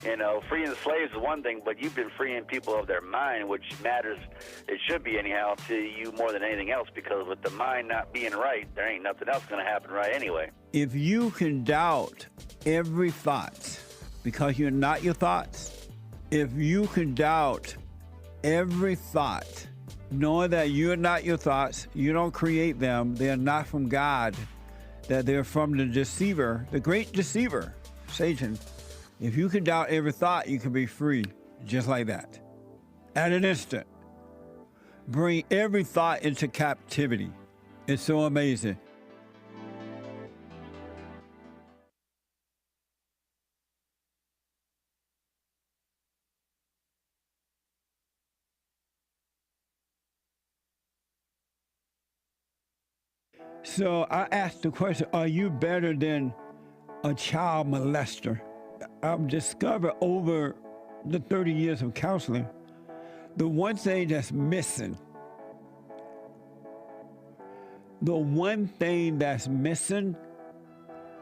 You know, freeing the slaves is one thing, but you've been freeing people of their mind, which matters, it should be anyhow, to you more than anything else, because with the mind not being right, there ain't nothing else going to happen right anyway. If you can doubt every thought because you're not your thoughts, if you can doubt every thought, knowing that you're not your thoughts, you don't create them, they're not from God, that they're from the deceiver, the great deceiver, Satan. If you can doubt every thought, you can be free, just like that. At an instant. Bring every thought into captivity. It's so amazing. So I asked the question, are you better than a child molester? I've discovered over the 30 years of counseling, the one thing that's missing,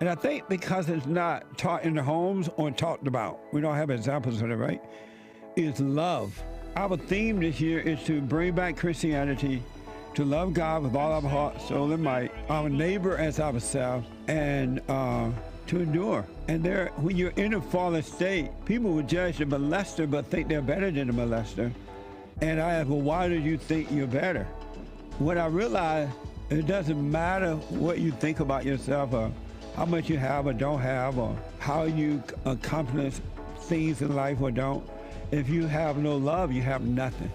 and I think because it's not taught in the homes or talked about, we don't have examples of it, right, is love. Our theme this year is to bring back Christianity, to love God with all our heart, soul, and might, our neighbor as ourselves, and to endure. And there, when you're in a fallen state, people will judge the molester but think they're better than the molester. And I ask, well, why do you think you're better? When I realized it doesn't matter what you think about yourself or how much you have or don't have or how you accomplish things in life or don't. If you have no love, you have nothing.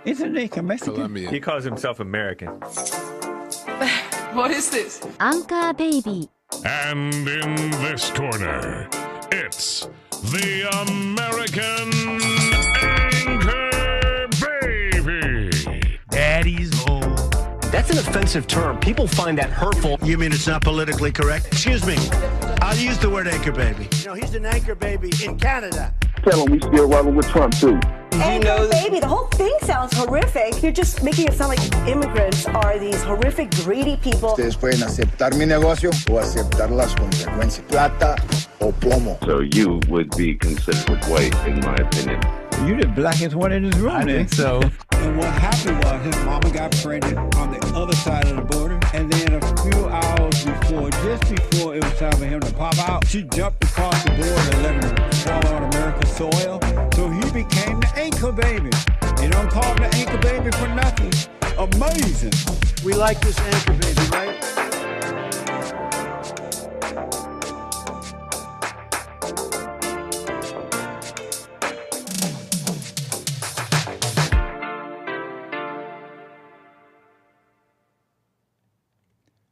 Isn't he Mexican? Colombia. He calls himself American. What is this? Anchor Baby. And in this corner, it's the American Anchor Baby. Daddy's home. That's an offensive term. People find that hurtful. You mean it's not politically correct? Excuse me. I'll use the word anchor baby. You know, he's an anchor baby in Canada. Tell him we still rolling with Trump, too. Anchor baby, the whole thing sounds horrific. You're just making it sound like immigrants are these horrific, greedy people. Ustedes pueden aceptar mi negocio o aceptar las consecuencias. Plata o plomo. So you would be considered white, in my opinion. You the blackest one in this room. I think so. And what happened was his mama got pregnant on the other side of the border. And then a few hours before, just before it was time for him to pop out, she jumped across the border and let him fall on American soil. So he became the anchor baby. They don't call him the anchor baby for nothing. Amazing. We like this anchor baby, right?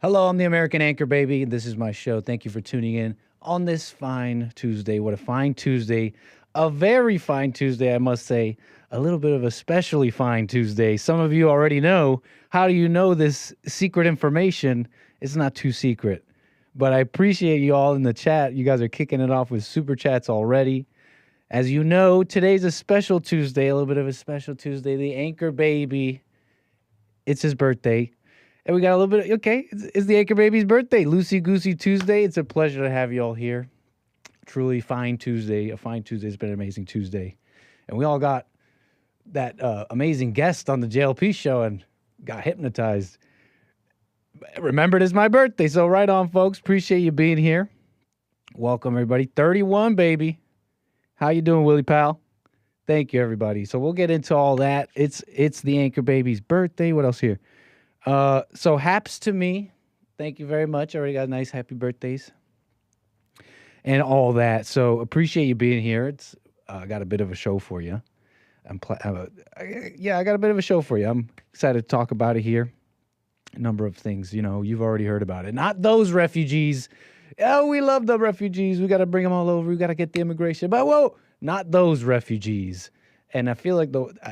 Hello, I'm the American Anchor Baby. This is my show. Thank you for tuning in on this fine Tuesday. What a fine Tuesday. A very fine Tuesday, I must say. A little bit of a specially fine Tuesday. Some of you already know. How do you know this secret information? It's not too secret. But I appreciate you all in the chat. You guys are kicking it off with super chats already. As you know, today's a special Tuesday, a little bit of a special Tuesday. The Anchor Baby, it's his birthday. And we got a little bit, okay, it's the Anchor Baby's birthday. Loosey Goosey Tuesday. It's a pleasure to have you all here. Truly fine Tuesday. A fine Tuesday. It's been an amazing Tuesday. And we all got that amazing guest on the JLP show and got hypnotized. Remembered it's my birthday, so right on, folks. Appreciate you being here. Welcome, everybody. 31, baby. How you doing, Willie Pal? Thank you, everybody. So we'll get into all that. It's the Anchor Baby's birthday. What else here? So haps to me. Thank you very much. I already got nice happy birthdays. and all that. So appreciate you being here. It's I got a bit of a show for you. I got a bit of a show for you. I'm excited to talk about it here. A number of things, you've already heard about it. Not those refugees. Oh, we love the refugees. We got to bring them all over. We got to get the immigration. But whoa, not those refugees. And I feel like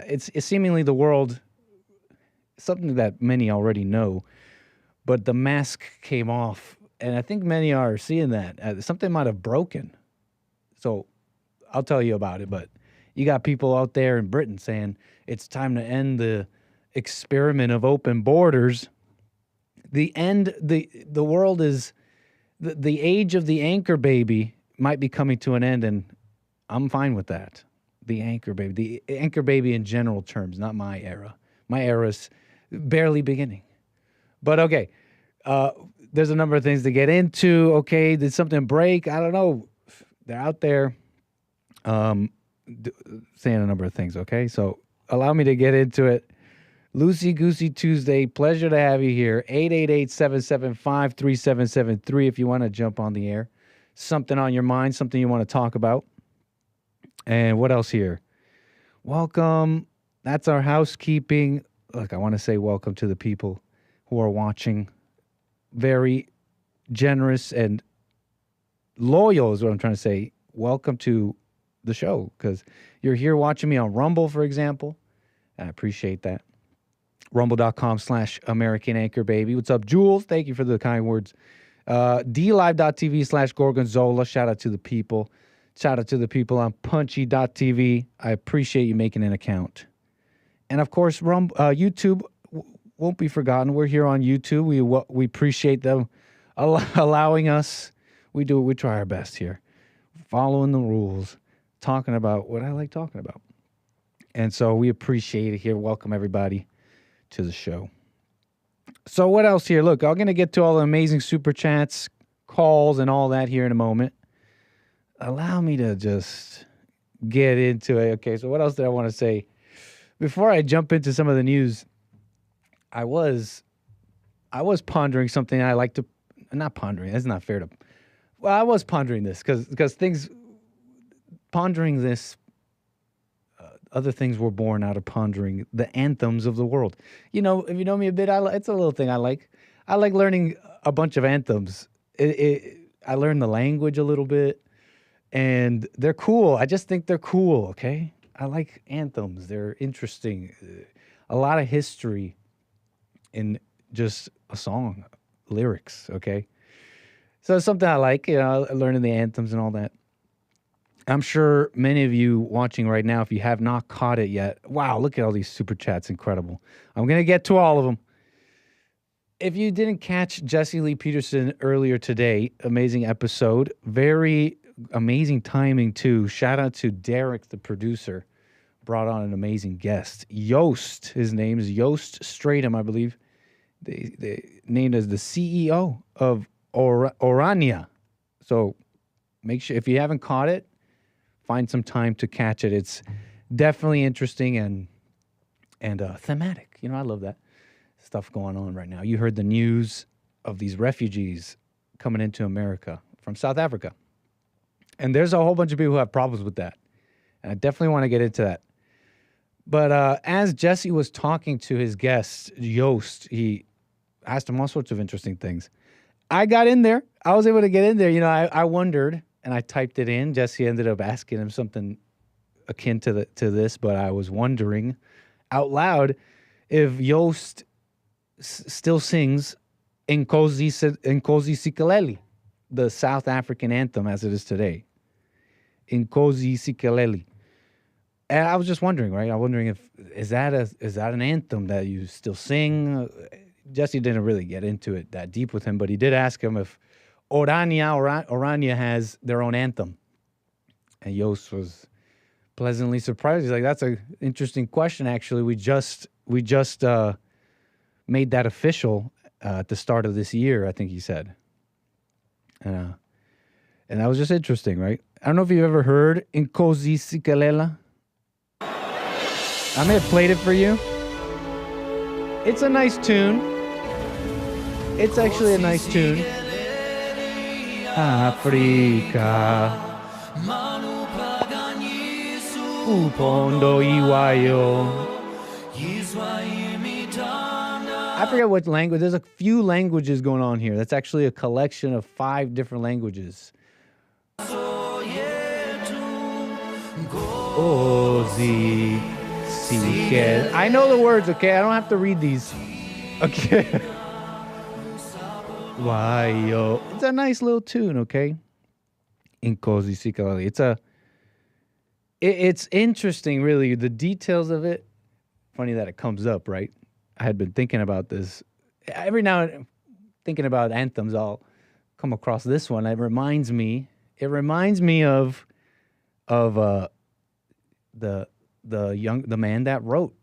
it's seemingly the world, something that many already know, but the mask came off. And I think many are seeing that. Something might have broken. So I'll tell you about it. But you got people out there in Britain saying it's time to end the experiment of open borders. The world is, the age of the anchor baby might be coming to an end, and I'm fine with that. The anchor baby in general terms, not my era. My era's barely beginning. But okay, there's a number of things to get into. Okay, did something break? I don't know. They're out there saying a number of things, okay? So allow me to get into it. Loosey Goosey Tuesday. Pleasure to have you here. 888-775-3773 if you want to jump on the air. Something on your mind, something you want to talk about. And what else here? Welcome. That's our housekeeping. Look, I want to say welcome to the people who are watching. Very generous and loyal is what I'm trying to say. Welcome to the show because you're here watching me on Rumble, for example. I appreciate that. Rumble.com/American Anchor Baby. What's up, Jules? Thank you for the kind words. DLive.tv/Gorgonzola. Shout out to the people. Shout out to the people on Punchy.tv. I appreciate you making an account. And of course, YouTube won't be forgotten. We're here on YouTube. We appreciate them allowing us. We try our best here. Following the rules. Talking about what I like talking about. And so we appreciate it here. Welcome, everybody, to the show. So what else here? Look, I'm going to get to all the amazing super chats, calls, and all that here in a moment. Allow me to just get into it. Okay, so what else did I want to say? Before I jump into some of the news, I was pondering something I like to... Not pondering. That's not fair to... Well, I was pondering this because things... Pondering this... Other things were born out of pondering the anthems of the world. If you know me a bit, it's a little thing I like. I like learning a bunch of anthems. I learned the language a little bit, and they're cool. I just think they're cool, okay? I like anthems. They're interesting. A lot of history in just a song, lyrics, okay? So it's something I like, learning the anthems and all that. I'm sure many of you watching right now, if you have not caught it yet, wow, look at all these super chats, incredible. I'm going to get to all of them. If you didn't catch Jesse Lee Peterson earlier today, amazing episode, very amazing timing too. Shout out to Derek, the producer, brought on an amazing guest. Yost, his name is Yost Stratum, I believe. They named as the CEO of Orania. So make sure, if you haven't caught it, find some time to catch it. It's definitely interesting and thematic. I love that stuff going on right now. You heard the news of these refugees coming into America from South Africa. And there's a whole bunch of people who have problems with that. And I definitely want to get into that. But as Jesse was talking to his guest, Yost, he asked him all sorts of interesting things. I got in there. I was able to get in there. I wondered... And I typed it in. Jesse ended up asking him something akin to this, but I was wondering out loud if Yost still sings Nkosi Sikeleli, the South African anthem as it is today. Nkosi Sikeleli. And I was just wondering, right? I'm wondering is that an anthem that you still sing? Jesse didn't really get into it that deep with him, but he did ask him if Orania has their own anthem. And Yost was pleasantly surprised. He's like, that's an interesting question, actually. We just made that official at the start of this year, I think he said. And that was just interesting, right? I don't know if you've ever heard Nkosi Sikeleli. I may have played it for you. It's a nice tune. It's actually a nice tune. Africa. Upondo iwayo. I forget what language. There's a few languages going on here. That's actually a collection of 5 different languages. Ozi, Sike. I know the words, okay? I don't have to read these. Okay. Wayo. It's a nice little tune, okay? Inkozi Sikalali. It's interesting, really. The details of it. Funny that it comes up, right? I had been thinking about this. Every now and then, thinking about anthems, I'll come across this one. It reminds me of the man that wrote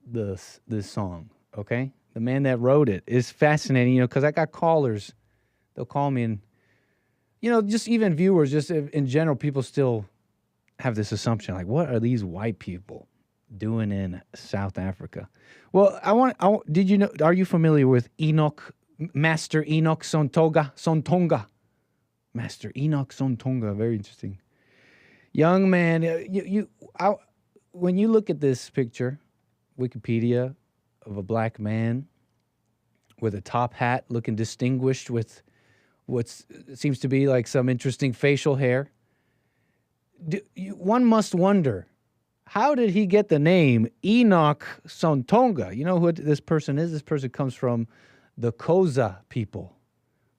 this song, okay? The man that wrote it is fascinating, because I got callers. They'll call me and, just even viewers, just in general, people still have this assumption, like, what are these white people doing in South Africa? Well, did you know, are you familiar with Master Enoch Sontonga? Master Enoch Sontonga, very interesting. Young man, when you look at this picture, Wikipedia, of a black man with a top hat looking distinguished with what seems to be like some interesting facial hair, one must wonder, how did he get the name Enoch Sontonga? You know who this person is? This person comes from the Xhosa people.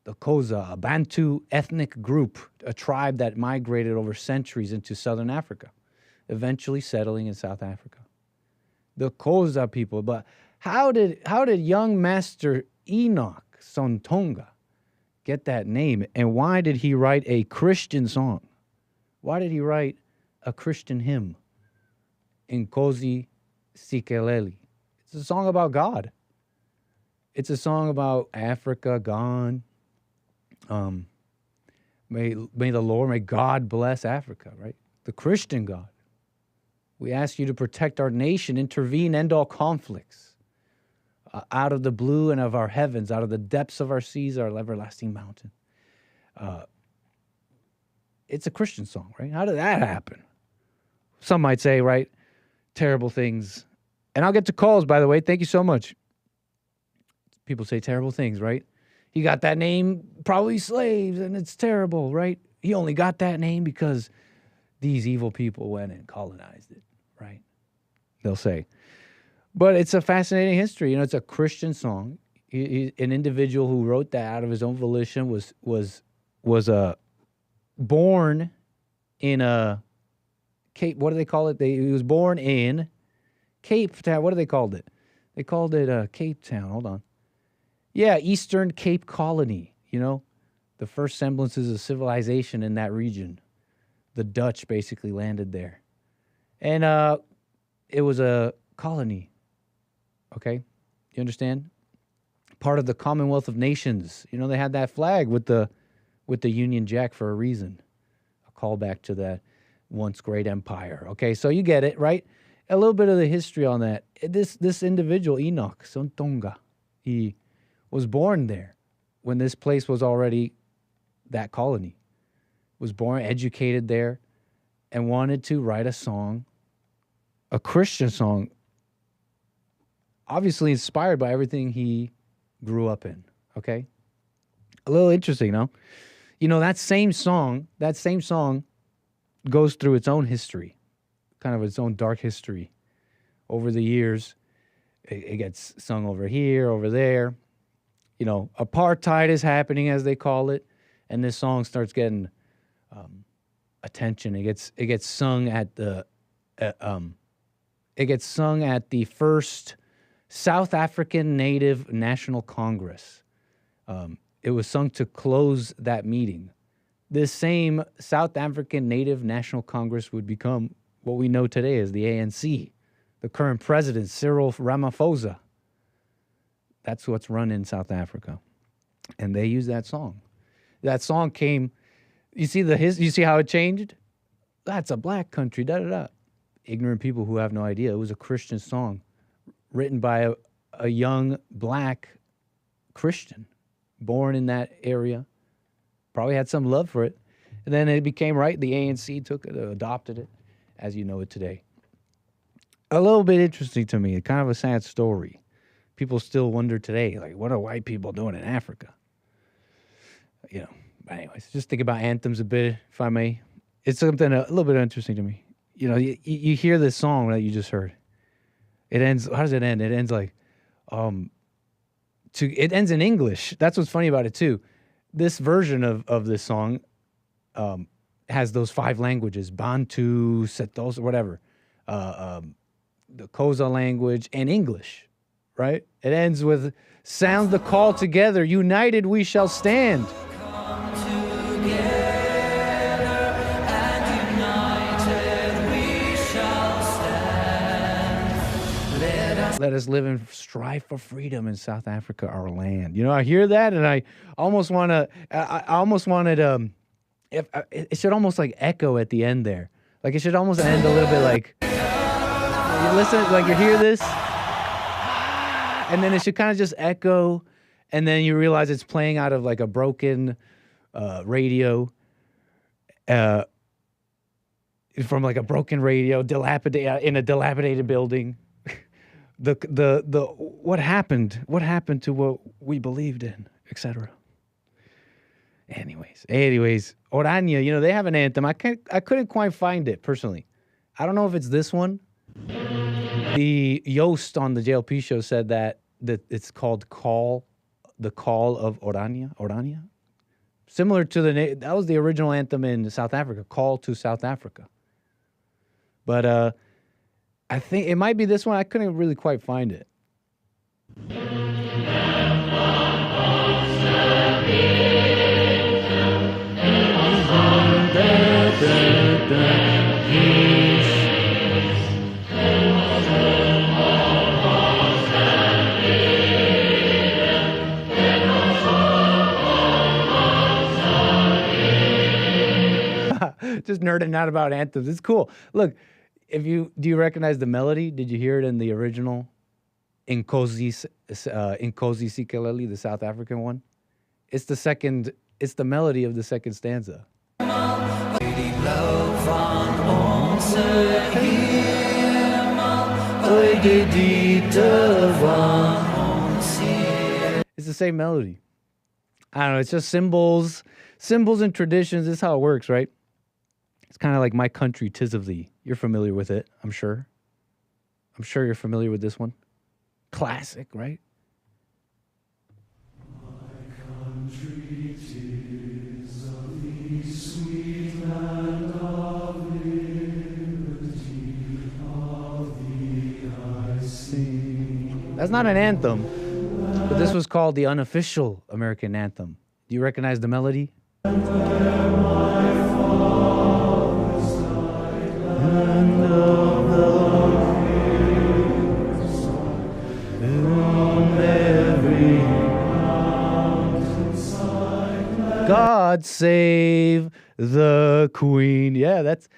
The Xhosa, a Bantu ethnic group, a tribe that migrated over centuries into southern Africa, eventually settling in South Africa. The Xhosa people. But how did young Master Enoch Sontonga get that name? And why did he write a Christian song? Why did he write a Christian hymn? Inkosi Sikeleli. It's a song about God. It's a song about Africa gone. May the Lord, may God bless Africa, right? The Christian God. We ask you to protect our nation, intervene, end all conflicts. Out of the blue and of our heavens, out of the depths of our seas, our everlasting mountain. It's a Christian song, right? How did that happen? Some might say, right, terrible things. And I'll get to calls, by the way. Thank you so much. People say terrible things, right? He got that name, probably slaves, and it's terrible, right? He only got that name because these evil people went and colonized it, right? They'll say. But it's a fascinating history. It's a Christian song. An individual who wrote that out of his own volition was born in a Cape. What do they call it? He was born in Cape Town. What do they called it? They called it Cape Town. Hold on. Yeah, Eastern Cape Colony. The first semblances of civilization in that region. The Dutch basically landed there, and it was a colony. Okay, you understand? Part of the Commonwealth of Nations. They had that flag with the Union Jack for a reason. A callback to that once great empire. Okay, so you get it, right? A little bit of the history on that. This individual, Enoch Sontonga, he was born there when this place was already that colony. Was born, educated there, and wanted to write a song, a Christian song, obviously inspired by everything he grew up in, okay? A little interesting, no? That same song goes through its own history, kind of its own dark history. Over the years, it gets sung over here, over there. Apartheid is happening, as they call it, and this song starts getting attention. It gets sung at the first South African Native National Congress. It was sung to close that meeting. This same South African Native National Congress would become what we know today as the ANC. The current president, Cyril Ramaphosa. That's what's run in South Africa. And they use that song. That song came, you see how it changed? That's a black country, da-da-da. Ignorant people who have no idea. It was a Christian song written by a young black Christian born in that area Probably had some love for it. And then it became right. The ANC took it, adopted it, as you know it today. A little bit interesting to me. Kind of a sad story. People still wonder today, like, what are white people doing in Africa? You know, but anyways, just think about anthems a bit, if I may. It's something a little bit interesting to me. You know, you hear this song that you just heard. It ends, how does it end? It ends like, it ends in English. That's what's funny about it too. This version of this song has those 5 languages, Bantu, Setos, whatever, the Kosa language, and English, right? It ends with, sound the call together, united we shall stand. Let us live and strive for freedom in South Africa, our land. You know, I hear that, and I almost want to. I almost wanted. It should almost like echo at the end there. Like it should almost end a little bit like. You listen, like you hear this, and then it should kind of just echo, and then you realize it's playing out of like a broken radio. From like a broken radio, in a dilapidated building. The what happened to what we believed in, etc. Anyways, Orania, you know, they have an anthem. I couldn't quite find it personally. I don't know if it's this one. The Yost on the JLP show said that it's called the Call of Orania. Similar to that was the original anthem in South Africa, Call to South Africa. But I think it might be this one. I couldn't really quite find it. Just nerding out about anthems. It's cool. Look. Do you recognize the melody? Did you hear it in the original Nkosi Sikeleli, the South African one? It's the melody of the second stanza. It's the same melody. I don't know, it's just symbols and traditions. This is how it works, right? It's kind of like My Country, 'Tis of Thee. You're familiar with it, I'm sure. I'm sure you're familiar with this one. Classic, right? My country, 'tis of thee, sweet land of liberty, of thee I sing. That's not an anthem, but this was called the unofficial American anthem. Do you recognize the melody? God save the Queen. Yeah, that's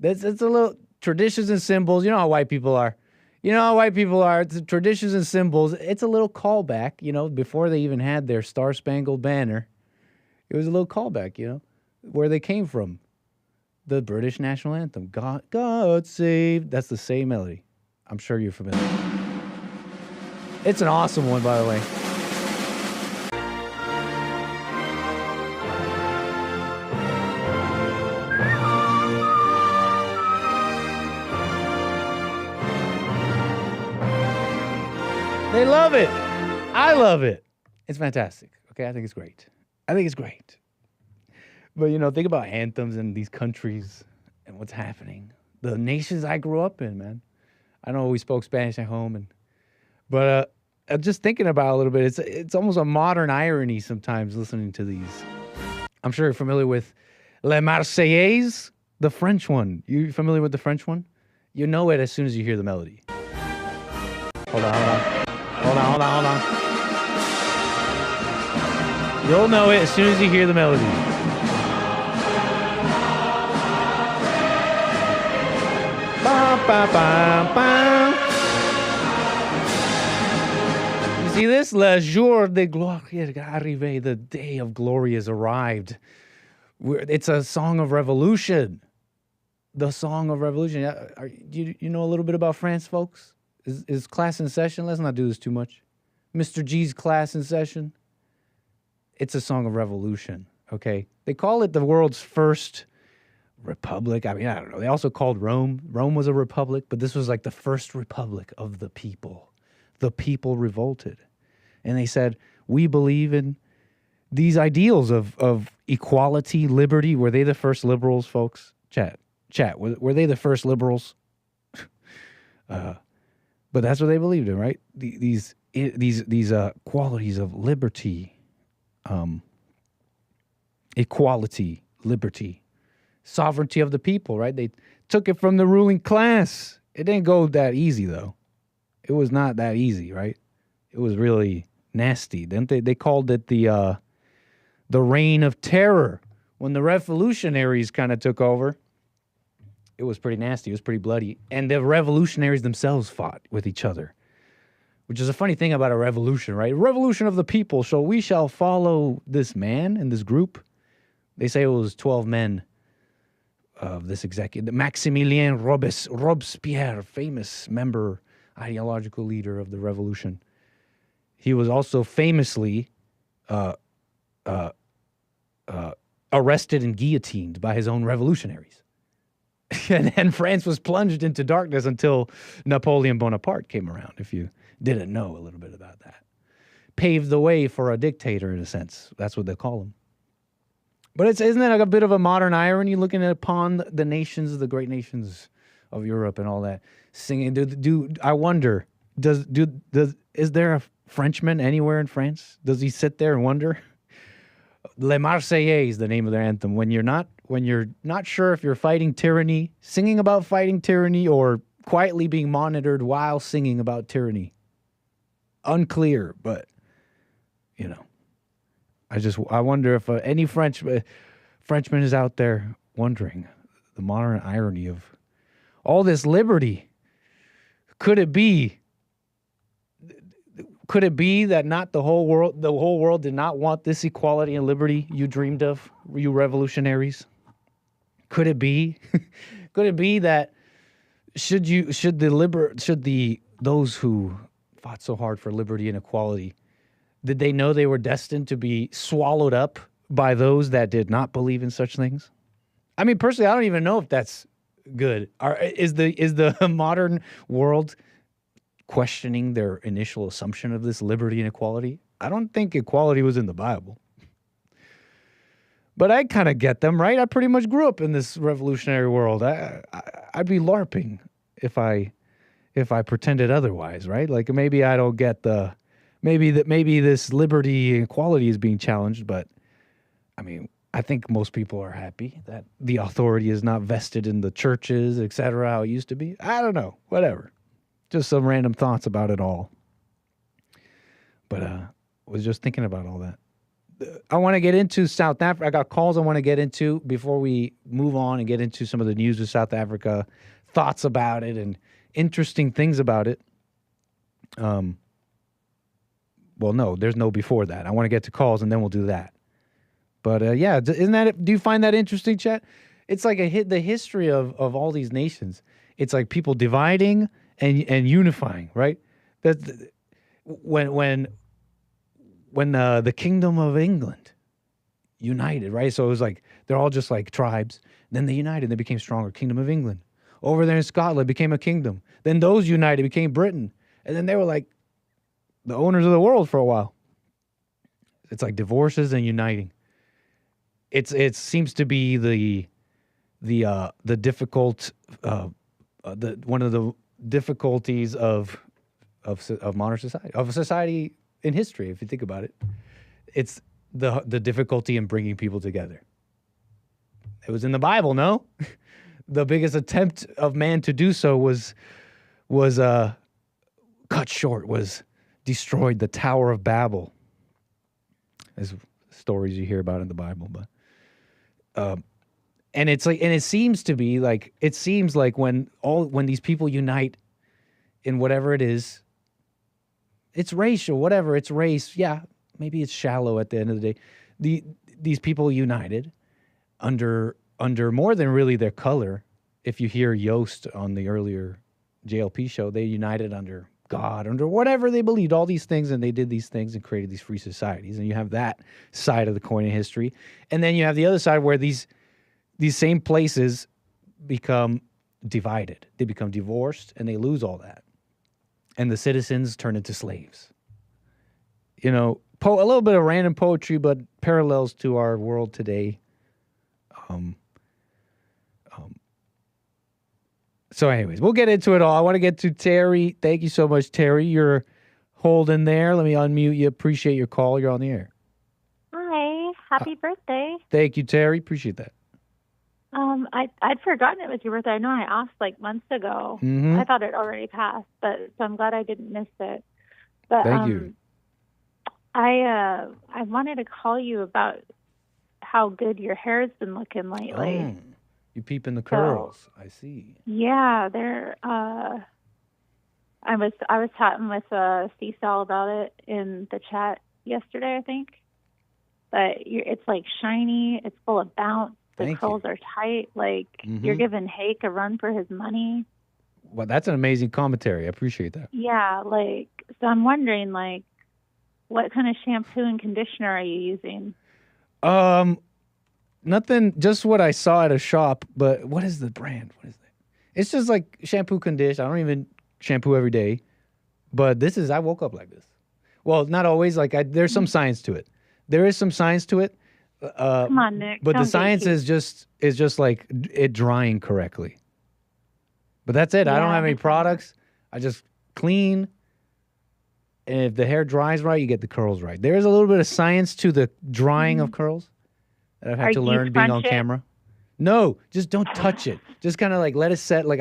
a little traditions and symbols. You know how white people are. It's traditions and symbols. It's a little callback, you know, before they even had their Star Spangled Banner. It was a little callback, you know, where they came from. The British national anthem, God save. That's the same melody. I'm sure you're familiar. It's an awesome one, by the way. They love it. I love it. It's fantastic. Okay, I think it's great. But, you know, think about anthems in these countries and what's happening. The nations I grew up in, man. I know we spoke Spanish at home, but I'm just thinking about it a little bit. It's almost a modern irony sometimes listening to these. I'm sure you're familiar with La Marseillaise, the French one. You familiar with the French one? You know it as soon as you hear the melody. Hold on. You'll know it as soon as you hear the melody. You see this? Le jour de gloire est arrivé. The day of glory has arrived. It's a song of revolution. The song of revolution. You know a little bit about France, folks? Is class in session? Let's not do this too much. Mr. G's class in session. It's a song of revolution, okay? They call it the world's first republic. I mean, I don't know. They also called Rome. Rome was a republic, but this was like the first republic of the people. The people revolted. And they said, we believe in these ideals of equality, liberty. Were they the first liberals, folks? Chat. Were they the first liberals? But that's what they believed in, right? These qualities of liberty, equality, liberty, sovereignty of the people, right? They took it from the ruling class. It didn't go that easy, though. It was not that easy, right? It was really nasty. Then they called it the reign of terror. When the revolutionaries kind of took over, it was pretty nasty. It was pretty bloody. And the revolutionaries themselves fought with each other, which is a funny thing about a revolution, right? Revolution of the people. So we shall follow this man and this group. They say it was 12 men of this executive. Maximilien Robespierre, famous member, ideological leader of the revolution. He was also famously arrested and guillotined by his own revolutionaries. And France was plunged into darkness until Napoleon Bonaparte came around, if you didn't know a little bit about that. Paved the way for a dictator, in a sense. That's what they call him. But isn't that like a bit of a modern irony, looking upon the nations, the great nations of Europe and all that, singing? I wonder, is there a Frenchman anywhere in France? Does he sit there and wonder? Les Marseillais is the name of their anthem. When you're not sure if you're fighting tyranny, singing about fighting tyranny, or quietly being monitored while singing about tyranny. Unclear, but you know, I wonder if any Frenchman is out there wondering the modern irony of all this liberty. Could it be that not the whole world did not want this equality and liberty you dreamed of, you revolutionaries? Could it be? Could it be that those who fought so hard for liberty and equality, did they know they were destined to be swallowed up by those that did not believe in such things? I mean, personally, I don't even know if that's good. Is the modern world questioning their initial assumption of this liberty and equality? I don't think equality was in the Bible. But I kind of get them, right? I pretty much grew up in this revolutionary world. I'd be LARPing if I pretended otherwise, right? Like maybe I don't get maybe this liberty and equality is being challenged, but I mean, I think most people are happy that the authority is not vested in the churches, etc., how it used to be. I don't know, whatever. Just some random thoughts about it all. But was just thinking about all that. I want to get into South Africa. I got calls I want to get into before we move on and get into some of the news of South Africa, thoughts about it, and interesting things about it. Well, no, there's no before that. I want to get to calls and then we'll do that. But yeah, isn't that? Do you find that interesting, chat? It's like the history of all these nations. It's like people dividing and unifying, right? That when the Kingdom of England united, right? So it was like they're all just like tribes. Then they united, they became stronger. Kingdom of England. Over there in Scotland became a kingdom. Then those united became Britain, and then they were like the owners of the world for a while. It's like divorces and uniting. It seems to be the difficult one of the difficulties of modern society, of a society in history. If you think about it, it's the difficulty in bringing people together. It was in the Bible, no? The biggest attempt of man to do so was cut short, was destroyed. The Tower of Babel, as stories you hear about in the Bible, but and it's like, and it seems like when these people unite in whatever it is, it's racial, whatever, it's race. Yeah, maybe it's shallow at the end of the day. These people united, under more than really their color. If you hear Yost on the earlier JLP show, they united under God, under whatever they believed, all these things, and they did these things and created these free societies. And you have that side of the coin in history. And then you have the other side where these same places become divided. They become divorced and they lose all that. And the citizens turn into slaves. You know, a little bit of random poetry, but parallels to our world today. So anyways, we'll get into it all. I want to get to Terri. Thank you so much, Terri. You're holding there. Let me unmute you. Appreciate your call. You're on the air. Hi. Happy birthday. Thank you, Terri. Appreciate that. I'd forgotten it was your birthday. I know I asked like months ago. Mm-hmm. I thought it already passed, but so I'm glad I didn't miss it. But Thank you. I wanted to call you about how good your hair's been looking lately. Oh, you peeping the curls. I see. Yeah, they're. I was chatting with C-Sal about it in the chat yesterday, I think. But it's like shiny. It's full of bounce. The curls are tight. Like you're giving Hake a run for his money. Well, that's an amazing commentary. I appreciate that. Yeah, like so. I'm wondering, like, what kind of shampoo and conditioner are you using? Nothing. Just what I saw at a shop. But what is the brand? What is it? It's just like shampoo, conditioner. I don't even shampoo every day. But this is. I woke up like this. Well, not always. Like there's some science to it. There is some science to it. Come on, Nick. But the science is just like it drying correctly. But that's it. Yeah, I don't have any products. I just clean. And if the hair dries right, you get the curls right. There is a little bit of science to the drying of curls that I've had to learn being on camera. No, just don't touch it. Just kind of like let it set. Like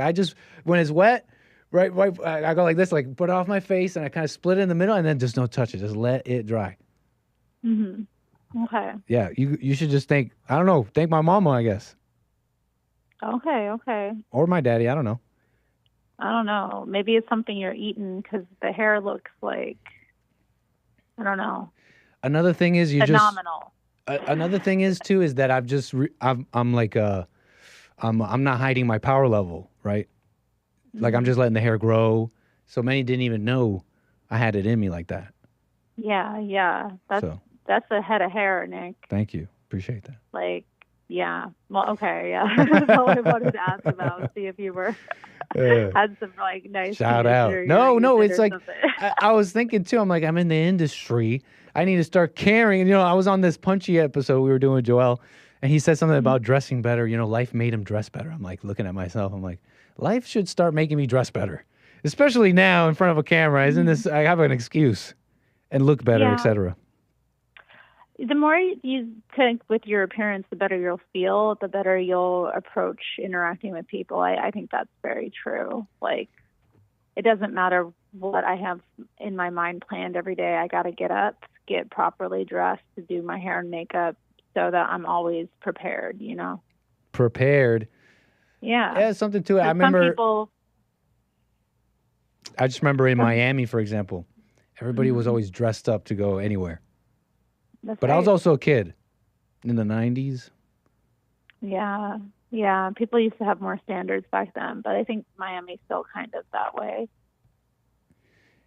when it's wet, right, I go like this, like put it off my face and I kind of split it in the middle and then just don't touch it. Just let it dry. Mm-hmm. Okay. Yeah, you should just thank my mama, I guess. Okay. Or my daddy, I don't know. I don't know. Maybe it's something you're eating because the hair looks like, I don't know. Another thing is phenomenal. Another thing is too is that I'm not hiding my power level, right? Like I'm just letting the hair grow. So many didn't even know I had it in me like that. Yeah. That's a head of hair, Nick. Thank you. Appreciate that. Like, yeah. Well, okay, yeah. That's all I wanted to ask about. See if you were had some like nice shout out. No, it's like I was thinking too. I'm like, I'm in the industry. I need to start caring. And, I was on this Punchy episode we were doing with Joel, and he said something about dressing better. Life made him dress better. I'm like looking at myself. I'm like, life should start making me dress better, especially now in front of a camera. Isn't this? I have an excuse and look better, etc. The more you connect with your appearance, the better you'll feel, the better you'll approach interacting with people. I think that's very true. Like, it doesn't matter what I have in my mind planned every day. I got to get up, get properly dressed to do my hair and makeup so that I'm always prepared, Prepared? Yeah. Yeah, something to it. I just remember in Miami, for example, everybody was always dressed up to go anywhere. But I was also a kid in the 90s. Yeah. People used to have more standards back then, but I think Miami's still kind of that way.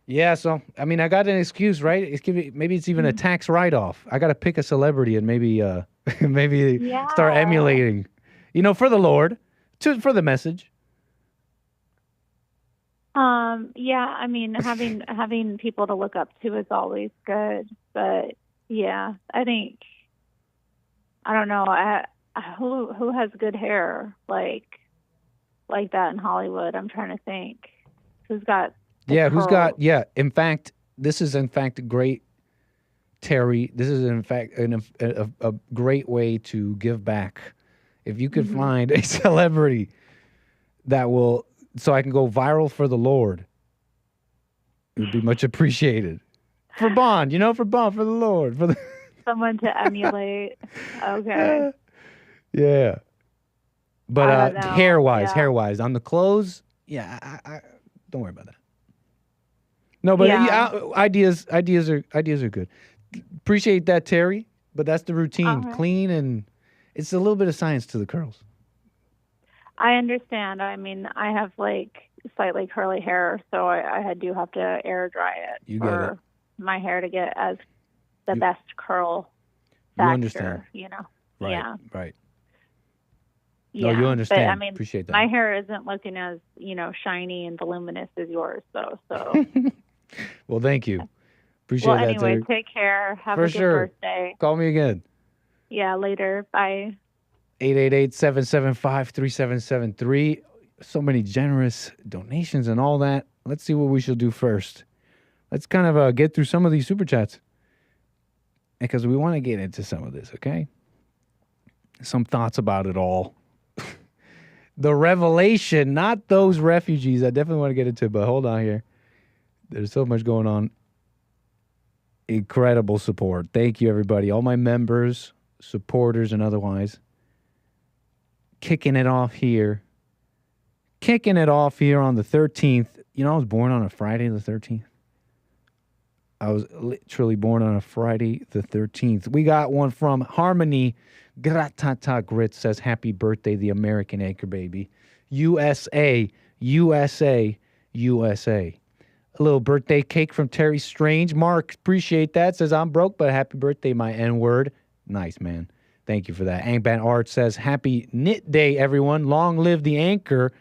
Yeah, so, I mean, I got an excuse, right? Maybe it's even a tax write-off. I got to pick a celebrity and maybe start emulating, for the Lord, for the message. Yeah, I mean, having people to look up to is always good, but yeah, I think, I don't know, who has good hair like that in Hollywood? I'm trying to think. Who's got in fact, this is in fact great, Terri. This is in fact a great way to give back. If you could find a celebrity that will, so I can go viral for the Lord, it would be much appreciated. For Bond, for the Lord. Someone to emulate. Okay. Yeah. But hair-wise, on the clothes, I don't worry about that. No, but ideas are good. Appreciate that, Terri. But that's the routine. Right. Clean It's a little bit of science to the curls. I understand. I mean, I have like slightly curly hair, so I do have to air dry it for my hair to get as the best curl factor. You understand. Right, Yeah. Right. Yeah. No, you understand. But, I mean, appreciate that. My hair isn't looking as, shiny and voluminous as yours, though. So. Well, thank you. Appreciate that. Anyway, Terry. take care. Have For a good birthday. Call me again. Yeah, later. Bye. 888-775-3773. So many generous donations and all that. Let's see what we should do first. Let's kind of get through some of these super chats because we want to get into some of this, okay? Some thoughts about it all. The revelation, not those refugees. I definitely want to get into it, but hold on here. There's so much going on. Incredible support. Thank you, everybody. All my members, supporters, and otherwise. Kicking it off here on the 13th. I was born on a Friday the 13th. I was literally born on a Friday the 13th. We got one from Harmony Gratata Grit says, happy birthday, the American Anchor Baby. USA, USA, USA. A little birthday cake from Terry Strange. Mark, appreciate that. Says, I'm broke, but happy birthday, my N-word. Nice, man. Thank you for that. Angban Art says, happy knit day, everyone. Long live the anchor.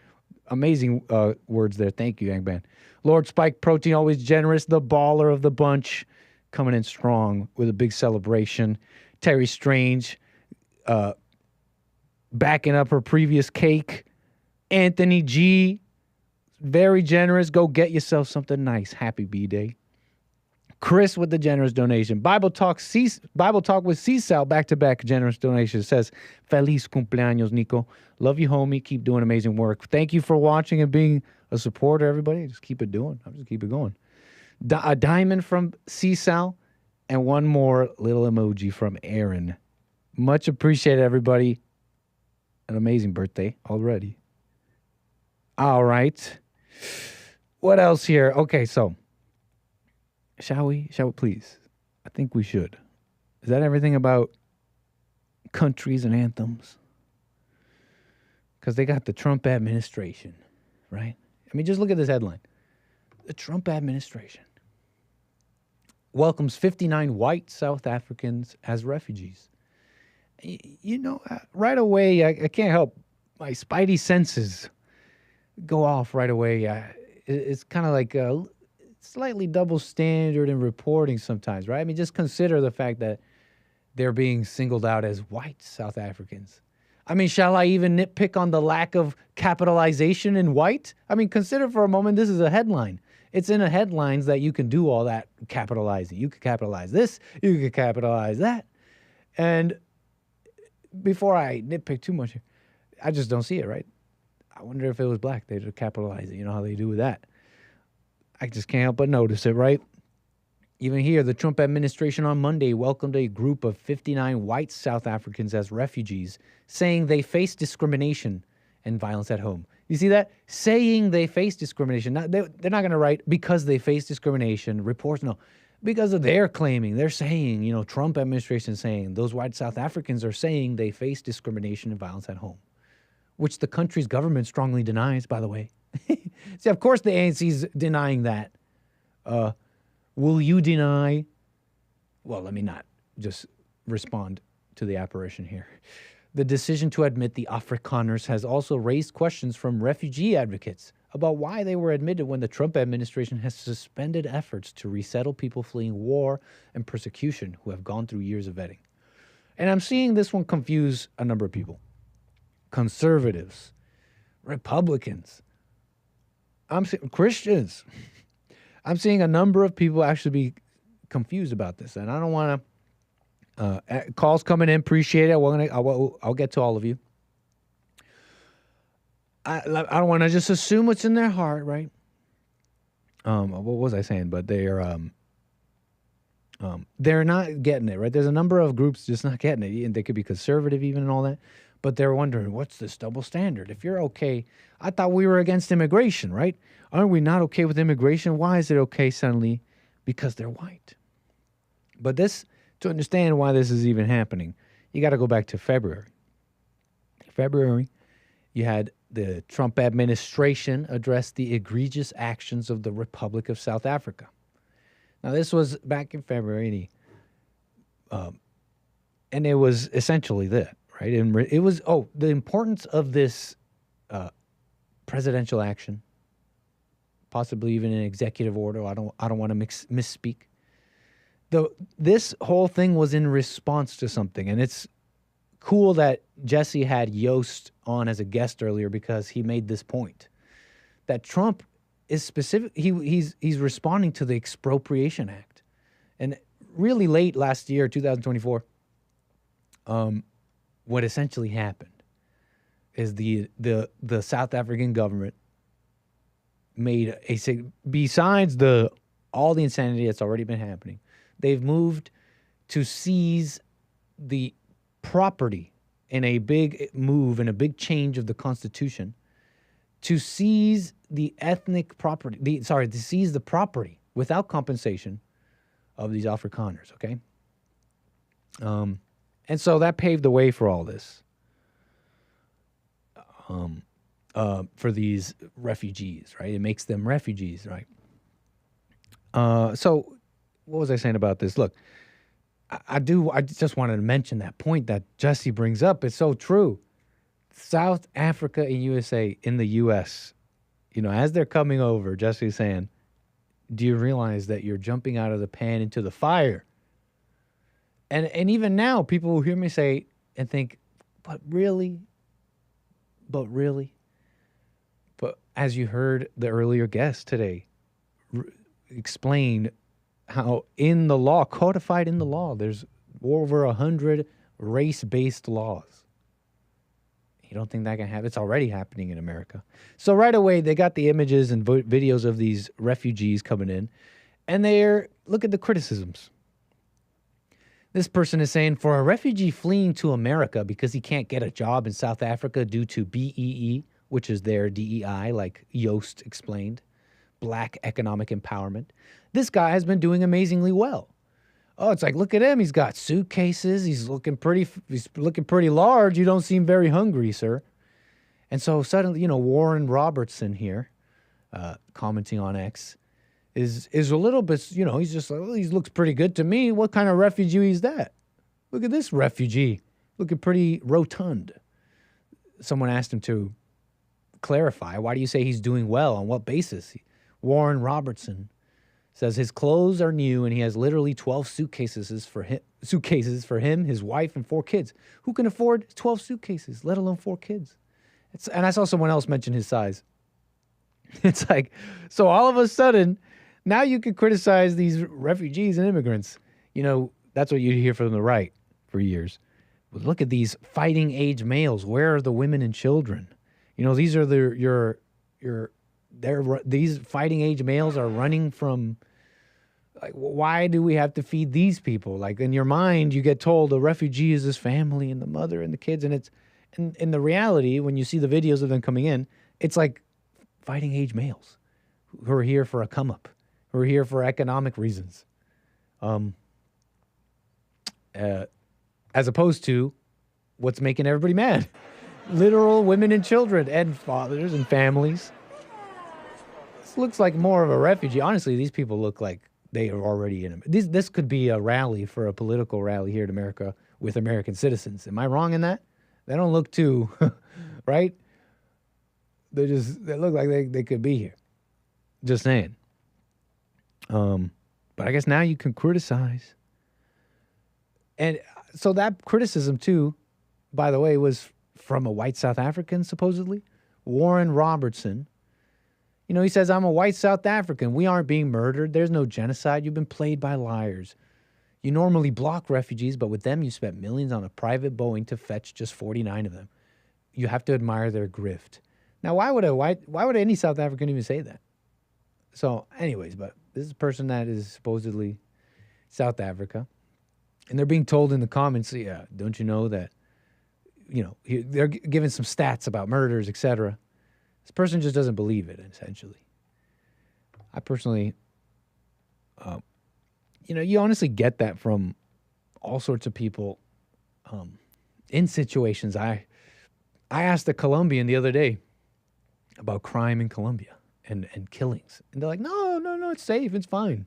Amazing words there. Thank you, Angban. Lord Spike Protein, always generous. The baller of the bunch. Coming in strong with a big celebration. Terry Strange backing up her previous cake. Anthony G, very generous. Go get yourself something nice. Happy B-Day. Chris with the generous donation. Bible Talk with C-Sal, back-to-back generous donation. Says, Feliz cumpleaños, Nico. Love you, homie. Keep doing amazing work. Thank you for watching and being a supporter, everybody. Just keep it doing. I'll just keep it going. A diamond from C-Sal and one more little emoji from Aaron. Much appreciated, everybody. An amazing birthday already. All right. What else here? Okay, so shall we please? I think we should. Is that everything about countries and anthems? Because they got the Trump administration, right? I mean, just look at this headline. The Trump administration welcomes 59 white South Africans as refugees. Right away, I can't help. My spidey senses go off right away. It's kind of like a slightly double standard in reporting sometimes, right? I mean, just consider the fact that they're being singled out as white South Africans. I mean, shall I even nitpick on the lack of capitalization in white? I mean, consider for a moment, this is a headline. It's in the headlines that you can do all that capitalizing. You could capitalize this, you could capitalize that. And before I nitpick too much here, I just don't see it, right? I wonder if it was black, they'd have capitalized it. You know how they do with that. I just can't help but notice it, right? Even here, the Trump administration on Monday welcomed a group of 59 white South Africans as refugees, saying they face discrimination and violence at home. You see that? Saying they face discrimination. They're not going to write because they face discrimination, reports, no. Because of their claiming, they're saying, Trump administration saying, those white South Africans are saying they face discrimination and violence at home, which the country's government strongly denies, by the way. See, of course the ANC's denying that. Will you deny? Well, let me not just respond to the apparition here. The decision to admit the Afrikaners has also raised questions from refugee advocates about why they were admitted when the Trump administration has suspended efforts to resettle people fleeing war and persecution who have gone through years of vetting. And I'm seeing this one confuse a number of people. Conservatives, Republicans, I'm seeing Christians. I'm seeing a number of people actually be confused about this, and I don't want to. Calls coming in, appreciate it. I'll get to all of you. I don't want to just assume what's in their heart, right? What was I saying? But they're not getting it, right? There's a number of groups just not getting it, and they could be conservative even and all that. But they're wondering, what's this double standard? If you're okay, I thought we were against immigration, right? Aren't we not okay with immigration? Why is it okay suddenly? Because they're white. But to understand why this is even happening, you got to go back to February. February, you had the Trump administration address the egregious actions of the Republic of South Africa. Now, this was back in February, and it was essentially that, right? And it was, the importance of this presidential action, possibly even an executive order. I don't want to misspeak. This whole thing was in response to something, and it's cool that Jesse had Yost on as a guest earlier because he made this point that Trump is specific. He's responding to the Expropriation Act, and really late last year, 2024. What essentially happened is the South African government made besides all the insanity that's already been happening, they've moved to seize the property in a big move and a big change of the Constitution to seize the ethnic property, to seize the property without compensation of these Afrikaners, okay? And so that paved the way for all this, for these refugees, right? It makes them refugees, right? So what was I saying about this? Look, I just wanted to mention that point that Jesse brings up. It's so true. South Africa and USA in the U.S., as they're coming over, Jesse's saying, do you realize that you're jumping out of the pan into the fire? And even now, people will hear me say and think, but really? But as you heard the earlier guest today explain how in the law, codified in the law, there's over 100 race-based laws. You don't think that can happen? It's already happening in America. So right away, they got the images and videos of these refugees coming in, and look at the criticisms. This person is saying, for a refugee fleeing to America because he can't get a job in South Africa due to BEE, which is their DEI, like Yost explained, Black Economic Empowerment, this guy has been doing amazingly well. Oh, it's like, look at him. He's got suitcases. He's looking pretty large. You don't seem very hungry, sir. And so suddenly, Warren Robertson here, commenting on X, is a little bit, he's just like, well, he looks pretty good to me. What kind of refugee is that? Look at this refugee, looking pretty rotund. Someone asked him to clarify, why do you say he's doing well? On what basis? Warren Robertson says his clothes are new and he has literally 12 suitcases for him, his wife, and 4 kids. Who can afford 12 suitcases, let alone 4 kids? And I saw someone else mention his size. It's like, so all of a sudden, now you can criticize these refugees and immigrants. That's what you hear from the right for years. But look at these fighting age males. Where are the women and children? These are these fighting age males are running from, like, why do we have to feed these people? Like, in your mind, you get told a refugee is his family and the mother and the kids. And it's, in the reality, when you see the videos of them coming in, it's like fighting age males who are here for a come up, who are here for economic reasons. As opposed to what's making everybody mad. Literal women and children and fathers and families. This looks like more of a refugee. Honestly, these people look like they are already in it. This could be a rally for a political rally here in America with American citizens. Am I wrong in that? They don't look too, right? They look like they could be here. Just saying. But I guess now you can criticize. And so that criticism too, by the way, was from a white South African, supposedly. Warren Robertson. He says, I'm a white South African. We aren't being murdered. There's no genocide. You've been played by liars. You normally block refugees, but with them you spent millions on a private Boeing to fetch just 49 of them. You have to admire their grift. Now, why would any South African even say that? So, anyways, but this is a person that is supposedly South Africa. And they're being told in the comments, yeah, don't you know that, they're giving some stats about murders, etc. This person just doesn't believe it, essentially. I personally, you honestly get that from all sorts of people in situations I I asked a Colombian the other day about crime in Colombia and killings. And they're like, no, it's safe. It's fine.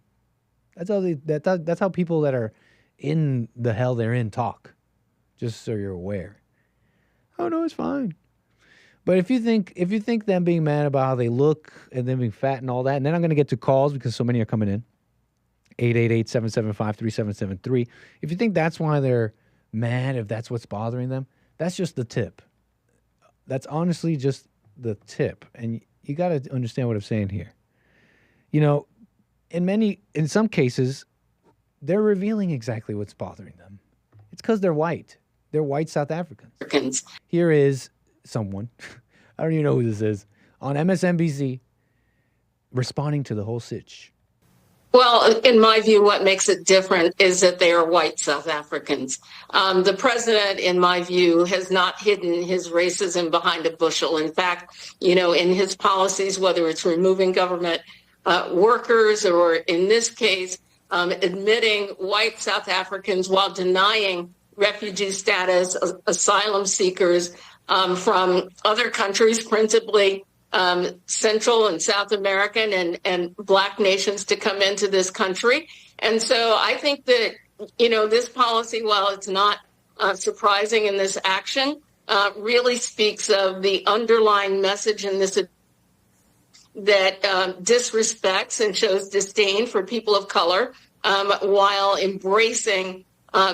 That's how people that are in the hell they're in talk, just so you're aware. Oh, no, it's fine. But if you think them being mad about how they look and them being fat and all that, and then I'm going to get to calls because so many are coming in, 888-775-3773. If you think that's why they're mad, if that's what's bothering them, that's just the tip. That's honestly just the tip. And you got to understand what I'm saying here. You know, in some cases, they're revealing exactly what's bothering them. It's because they're white. They're white South Africans. Here is someone, I don't even know who this is, on MSNBC responding to the whole sitch. Well, in my view, what makes it different is that they are white South Africans. The president, in my view, has not hidden his racism behind a bushel. In fact, you know, in his policies, whether it's removing government workers or, in this case, admitting white South Africans while denying refugee status, asylum seekers from other countries, principally Central and South American and Black nations to come into this country. And so I think that, you know, this policy, while it's not surprising in this action, really speaks of the underlying message in this that disrespects and shows disdain for people of color while embracing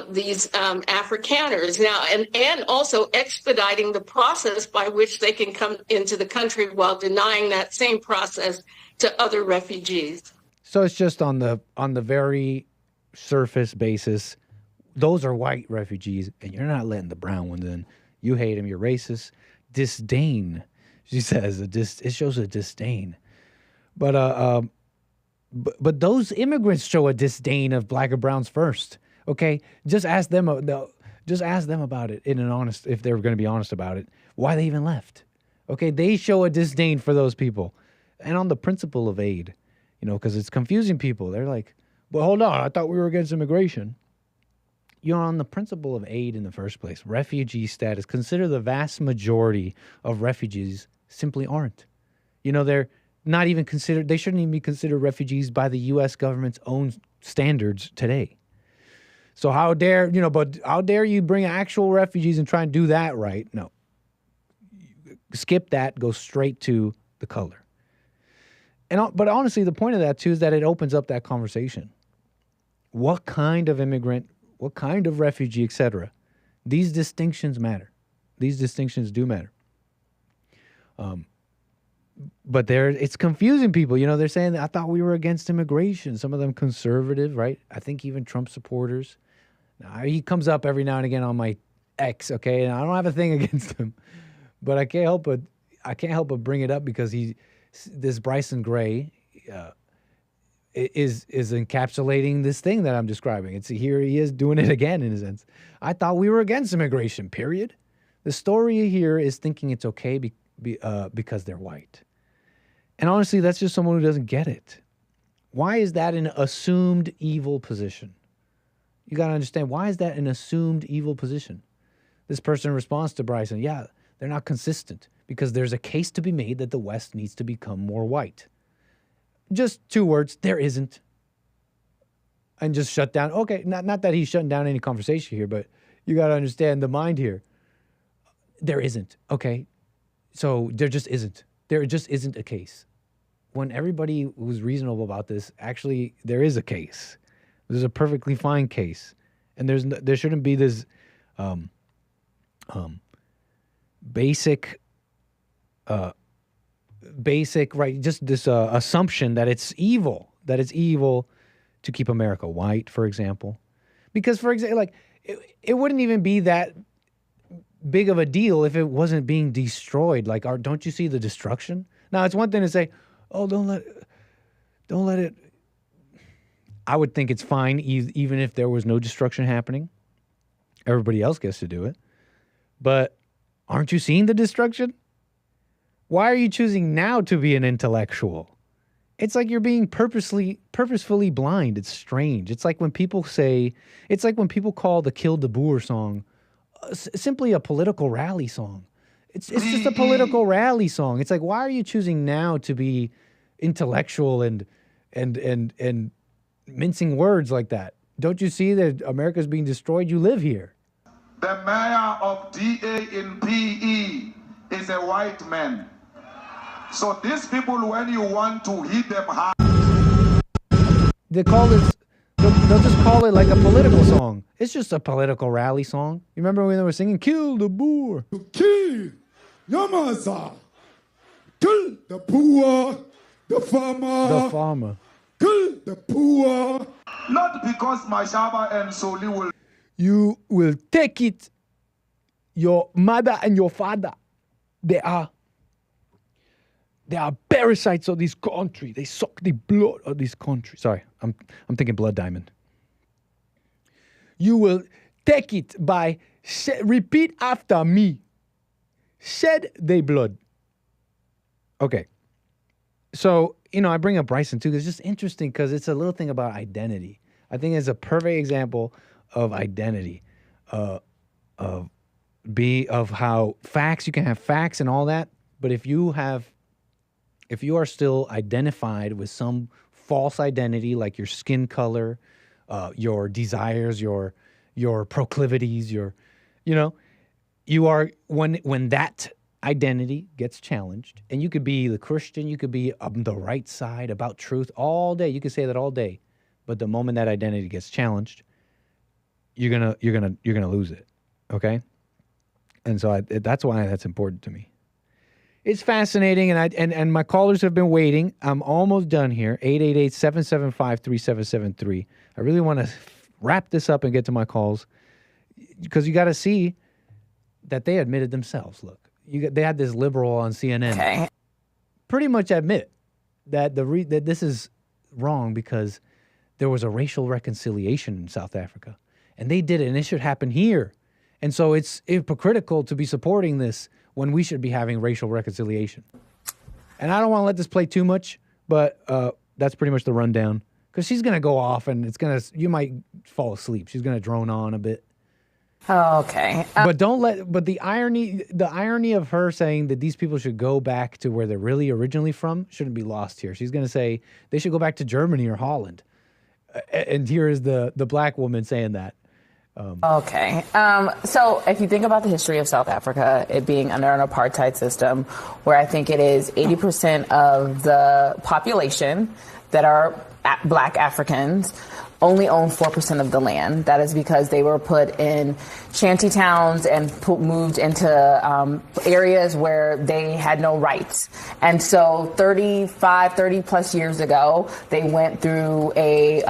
these Afrikaners now, and also expediting the process by which they can come into the country while denying that same process to other refugees. So it's just on the very surface basis, those are white refugees, and you're not letting the brown ones in. You hate them. You're racist. Disdain, she says. It shows a disdain. But those immigrants show a disdain of black and browns first. Okay, just ask them about it in an honest, if they're going to be honest about it, why they even left. Okay, they show a disdain for those people. And on the principle of aid, you know, because it's confusing people. They're like, well, hold on, I thought we were against immigration. You're on the principle of aid in the first place. Refugee status. Consider the vast majority of refugees simply aren't. You know, they're not even considered, they shouldn't even be considered refugees by the U.S. government's own standards today. So how dare you bring actual refugees and try and do that right? No. Skip that, go straight to the color. But honestly, the point of that too is that it opens up that conversation. What kind of immigrant, what kind of refugee, etc. These distinctions matter. These distinctions do matter. But it's confusing people. You know, they're saying, I thought we were against immigration. Some of them conservative, right? I think even Trump supporters. Now, he comes up every now and again on my X, okay? And I don't have a thing against him. But I can't help but bring it up because this Bryson Gray is encapsulating this thing that I'm describing. Here he is doing it again in a sense. I thought we were against immigration, period. The story here is thinking it's okay because they're white. And honestly, that's just someone who doesn't get it. Why is that an assumed evil position? You got to understand, why is that an assumed evil position? This person responds to Bryson, yeah, they're not consistent because there's a case to be made that the West needs to become more white. Just 2 words, there isn't. And just shut down. Okay, not that he's shutting down any conversation here, but you got to understand the mind here. There isn't. Okay, so there just isn't. There just isn't a case. When everybody was reasonable about this, actually, there is a case. There's a perfectly fine case. And there shouldn't be this basic, right, just this assumption that it's evil to keep America white, for example. Because, for example, like, it wouldn't even be that big of a deal if it wasn't being destroyed. Like, don't you see the destruction? Now, it's one thing to say, oh, don't let it. I would think it's fine even if there was no destruction happening. Everybody else gets to do it. But aren't you seeing the destruction? Why are you choosing now to be an intellectual? It's like you're being purposefully blind. It's strange. It's like when people call the Kill de Boer song simply a political rally song. It's just a political rally song. It's like, why are you choosing now to be intellectual and mincing words like that? Don't you see that America's being destroyed? You live here. The mayor of DA in PE is a white man. So these people, when you want to hit them hard, they'll just call it like a political song. It's just a political rally song. You remember when they were singing "Kill the Boer"? Kill Yamasa. Kill the poor, the farmer. The farmer. Kill the poor. Not because Mashaba and Soli will. You will take it. Your mother and your father, they are parasites of this country. They suck the blood of this country. Sorry, I'm thinking Blood Diamond. You will take it by, repeat after me. Shed they blood. Okay. So, I bring up Bryson too, because it's just interesting because it's a little thing about identity. I think it's a perfect example of identity, of how facts, you can have facts and all that, but if you are still identified with some false identity, like your skin color, your desires, your proclivities, you are, when that identity gets challenged, and you could be the Christian, you could be on the right side about truth all day, you could say that all day, but the moment that identity gets challenged, you're gonna lose it, okay? And so that's why that's important to me. It's fascinating, and my callers have been waiting. I'm almost done here. 888-775-3773. I really want to wrap this up and get to my calls, because you got to see that they admitted themselves. Look, they had this liberal on CNN pretty much admit that that this is wrong because there was a racial reconciliation in South Africa, and they did it, and it should happen here. And so it's hypocritical to be supporting this when we should be having racial reconciliation. And I don't want to let this play too much, but that's pretty much the rundown. Because she's going to go off, and you might fall asleep. She's going to drone on a bit. Oh, okay. But the irony of her saying that these people should go back to where they're really originally from shouldn't be lost here. She's going to say they should go back to Germany or Holland. And here is the black woman saying that. Okay. So if you think about the history of South Africa, it being under an apartheid system, where I think it is 80% of the population that are black Africans only own 4% of the land. That is because they were put in shanty towns and moved into areas where they had no rights. And so 30 plus years ago, they went through the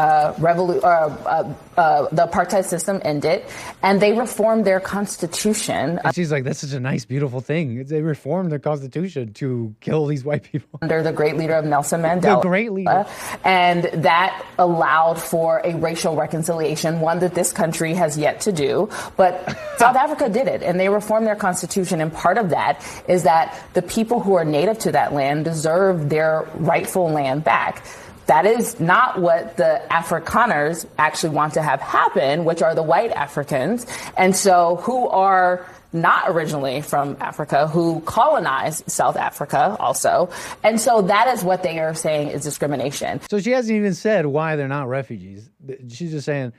apartheid system ended, and they reformed their constitution. And she's like, that's such a nice, beautiful thing. They reformed their constitution to kill these white people. Under the great leader of Nelson Mandela. The great leader. And that allowed for a racial reconciliation, one that this country has yet to do. But South Africa did it, and they reformed their constitution. And part of that is that the people who are native to that land deserve their rightful land back. That is not what the Afrikaners actually want to have happen, which are the white Africans. And so who are not originally from Africa, who colonized South Africa also. And so that is what they are saying is discrimination. So she hasn't even said why they're not refugees. She's just saying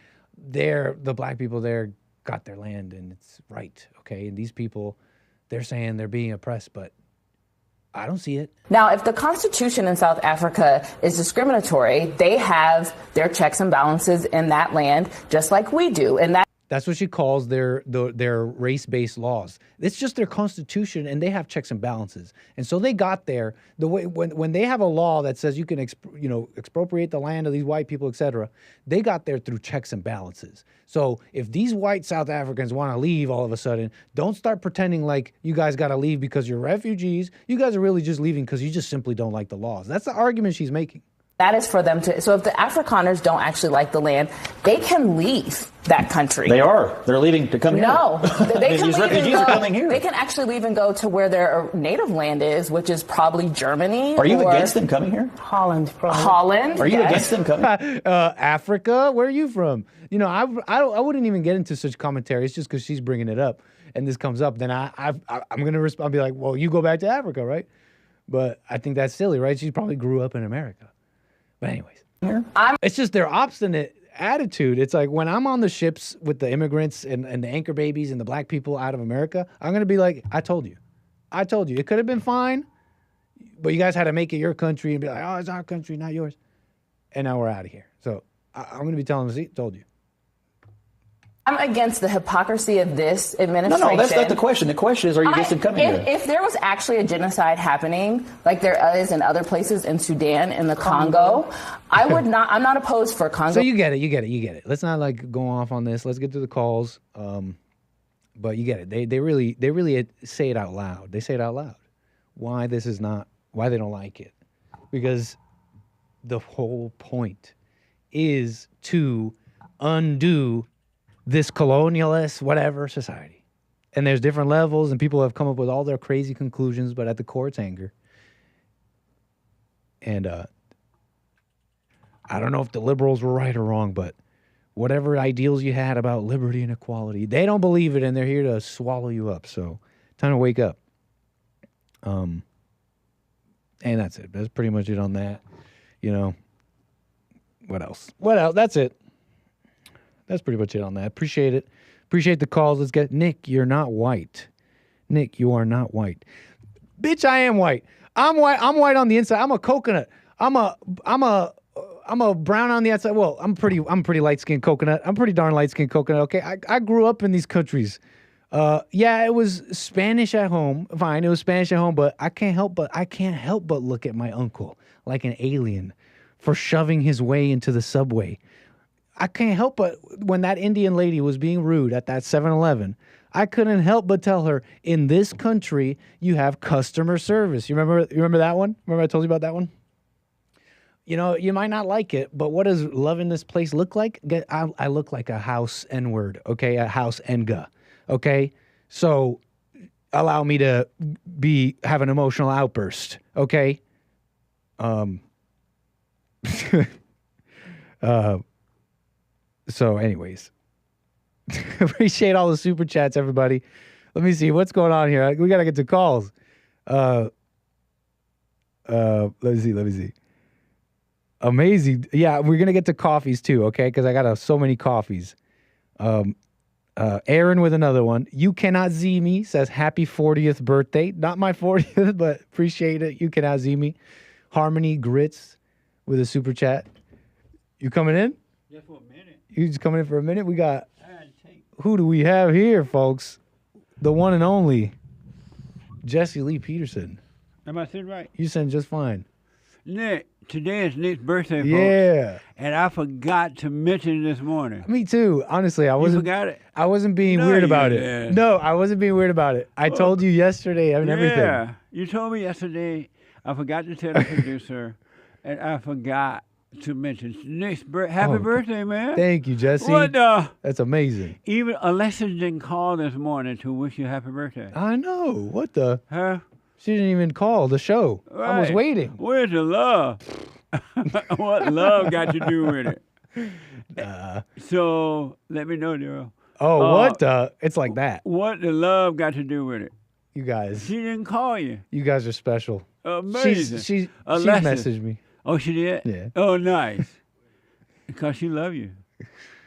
the black people there got their land and it's right, okay? And these people, they're saying they're being oppressed, but I don't see it. Now, if the Constitution in South Africa is discriminatory, they have their checks and balances in that land just like we do. And that's what she calls their race-based laws. It's just their constitution, and they have checks and balances. And so they got there the way when they have a law that says you can expropriate the land of these white people, etc. They got there through checks and balances. So if these white South Africans want to leave all of a sudden, don't start pretending like you guys got to leave because you're refugees. You guys are really just leaving because you just simply don't like the laws. That's the argument she's making. That is for them to. So if the Afrikaners don't actually like the land, they can leave that country. They are. They're leaving to come here. No, they can these leave refugees and go, are coming here. They can actually leave and go to where their native land is, which is probably Germany. Are you against them coming here? Holland, probably. Holland. Are you against them coming? Africa. Where are you from? I wouldn't even get into such commentary. It's just because she's bringing it up. and this comes up, then I'm going to respond, be like, well, you go back to Africa, right? But I think that's silly, right? She probably grew up in America. But anyways, it's just their obstinate attitude. It's like when I'm on the ships with the immigrants and the anchor babies and the black people out of America, I'm going to be like, I told you. It could have been fine, but you guys had to make it your country and be like, oh, it's our country, not yours. And now we're out of here. So I'm going to be telling them, see, told you. I'm against the hypocrisy of this administration. No, that's not the question. The question is, are you against them coming here? If there was actually a genocide happening, like there is in other places in Sudan, in the Congo, I would not. I'm not opposed for Congo. So you get it. Let's not like go off on this. Let's get to the calls. But you get it. They really say it out loud. They say it out loud. Why this is not? Why they don't like it? Because the whole point is to undo this colonialist, whatever society. And there's different levels, and people have come up with all their crazy conclusions, but at the core, it's anger. And I don't know if the liberals were right or wrong, but whatever ideals you had about liberty and equality, they don't believe it, and they're here to swallow you up. So, time to wake up. And that's it. That's pretty much it on that. You know, what else? That's it. That's pretty much it on that. Appreciate it. Appreciate the calls. Let's get Nick. You're not white. Nick, you are not white. Bitch, I am white. I'm white. I'm white on the inside. I'm a coconut. I'm a brown on the outside. Well, I'm pretty light-skinned coconut. I'm pretty darn light-skinned coconut. Okay, I grew up in these countries. Yeah, it was Spanish at home. Fine, it was Spanish at home, but I can't help but look at my uncle like an alien for shoving his way into the subway. I can't help but, when that Indian lady was being rude at that 7-Eleven, I couldn't help but tell her, in this country, you have customer service. You remember that one? Remember I told you about that one? You know, you might not like it, but what does love in this place look like? I look like a house N-word, okay? A house N-ga, okay? So allow me to have an emotional outburst, okay? So anyways, appreciate all the super chats, everybody. Let me see what's going on here. We got to get to calls. Let me see. Amazing. Yeah, we're going to get to coffees too, okay? Because I got so many coffees. Aaron with another one. You cannot see me says happy 40th birthday. Not my 40th, but appreciate it. You cannot see me. Harmony Grits with a super chat. You coming in? Just for a minute. You just coming in for a minute? We got, who do we have here, folks? The one and only Jesse Lee Peterson. Am I saying right? You sound just fine. Nick, today is Nick's birthday, folks. Yeah. And I forgot to mention it this morning. Me too. Honestly, I wasn't. You forgot it? I wasn't being weird about it. No, I wasn't being weird about it. I told you yesterday and everything. Yeah. You told me yesterday. I forgot to tell the producer, and I forgot to mention Nick's happy birthday, man. Thank you, Jesse. What the? That's amazing. Even Alexa didn't call this morning to wish you happy birthday. I know. What the? Huh? She didn't even call the show. Right. I was waiting. Where's the love? What love got to do with it? So let me know, Daryl. Oh, what the? It's like that. What the love got to do with it? You guys. She didn't call you. You guys are special. Amazing. She messaged me. Oh, she did? Yeah. Oh, nice. Because she loves you.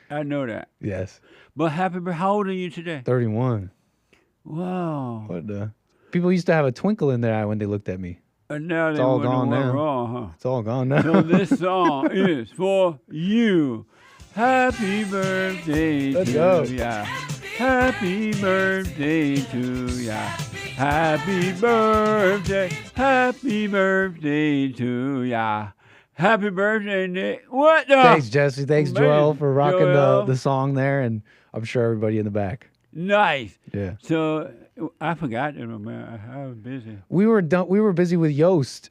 I know that. Yes. But happy birthday. How old are you today? 31. Wow. What the? People used to have a twinkle in their eye when they looked at me. And now It's they all wonder gone what's now. wrong, huh? It's all gone now. So this song is for you. Happy birthday to ya. Happy birthday to ya. Happy birthday. Happy birthday to ya. Happy birthday, Nick. What the? Thanks, Jesse. Thanks, Joel, for rocking Joel. the song there, and I'm sure everybody in the back. Nice. Yeah. So I forgot it, man. I was busy. We were busy with Yost.